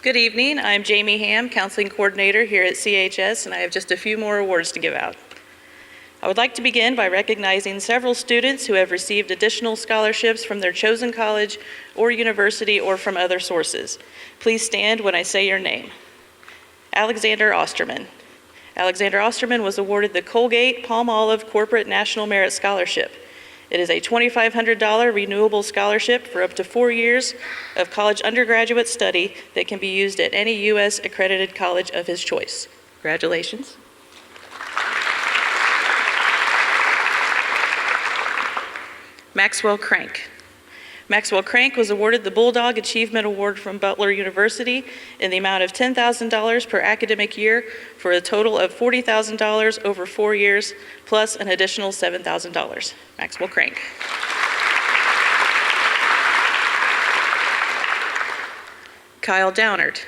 Good evening. I'm Jamie Ham, Counseling Coordinator here at CHS, and I have just a few more awards to give out. I would like to begin by recognizing several students who have received additional scholarships from their chosen college or university or from other sources. Please stand when I say your name. Alexander Osterman. Alexander Osterman was awarded the Colgate Palmolive Corporate National Merit Scholarship. It is a $2,500 renewable scholarship for up to 4 years of college undergraduate study that can be used at any U.S. accredited college of his choice. Congratulations. Maxwell Crank. Maxwell Crank was awarded the Bulldog Achievement Award from Butler University in the amount of $10,000 per academic year for a total of $40,000 over 4 years, plus an additional $7,000. Maxwell Crank. Kyle Downard.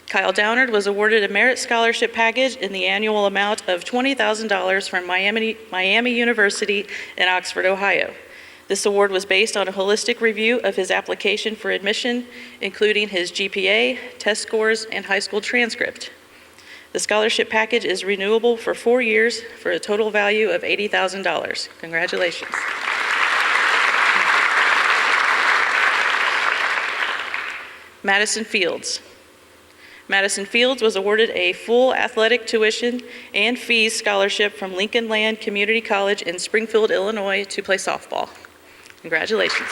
Kyle Downard was awarded a merit scholarship package in the annual amount of $20,000 from Miami University in Oxford, Ohio. This award was based on a holistic review of his application for admission, including his GPA, test scores, and high school transcript. The scholarship package is renewable for 4 years for a total value of $80,000. Congratulations. Madison Fields. Madison Fields was awarded a full athletic tuition and fees scholarship from Lincoln Land Community College in Springfield, Illinois to play softball. Congratulations.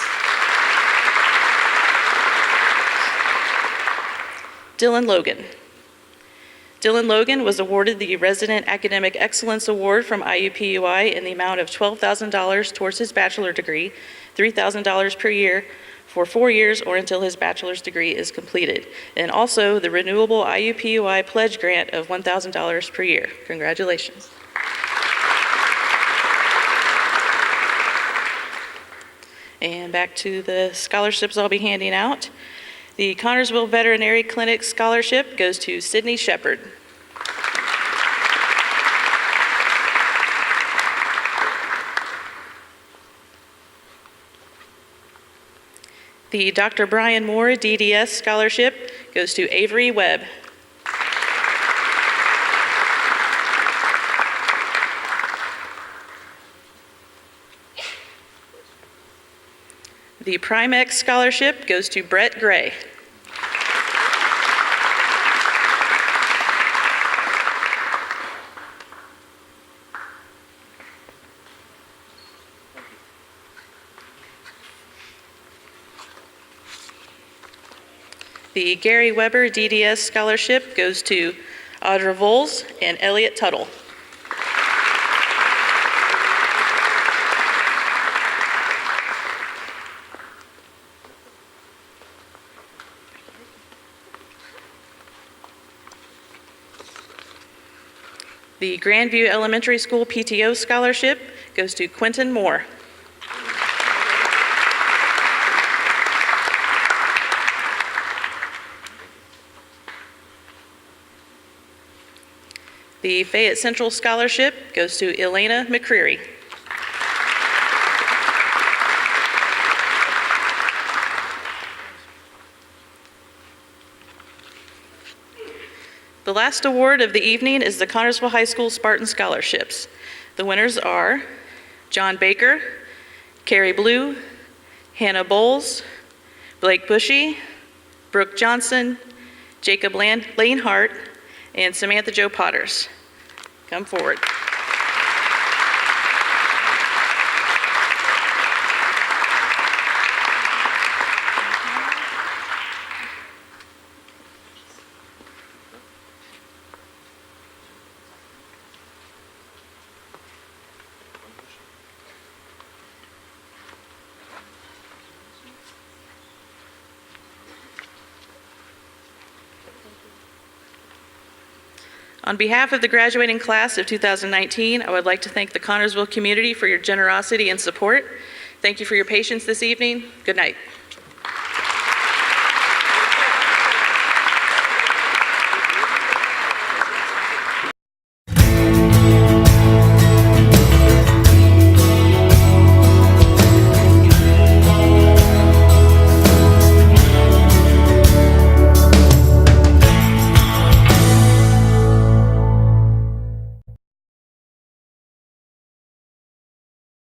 Dylan Logan. Dylan Logan was awarded the Resident Academic Excellence Award from IUPUI in the amount of $12,000 towards his bachelor degree. $3,000 per year for 4 years or until his bachelor's degree is completed. And also the renewable IUPUI pledge grant of $1,000 per year. Congratulations. And back to the scholarships I'll be handing out. The Connersville Veterinary Clinic Scholarship goes to Sydney Shepard. The Dr. Brian Moore DDS Scholarship goes to Avery Webb. The Primex Scholarship goes to Brett Gray. The Gary Weber DDS Scholarship goes to Audra Voles and Elliot Tuttle. The Grandview Elementary School PTO Scholarship goes to Quentin Moore. The Fayette Central Scholarship goes to Elena McCreary. The last award of the evening is the Connersville High School Spartan Scholarships. The winners are John Baker, Carrie Blue, Hannah Bowles, Blake Bushy, Brooke Johnson, Jacob Lane Hart, and Samantha Jo Potters. Come forward. On behalf of the graduating class of 2019, I would like to thank the Connersville community for your generosity and support. Thank you for your patience this evening. Good night.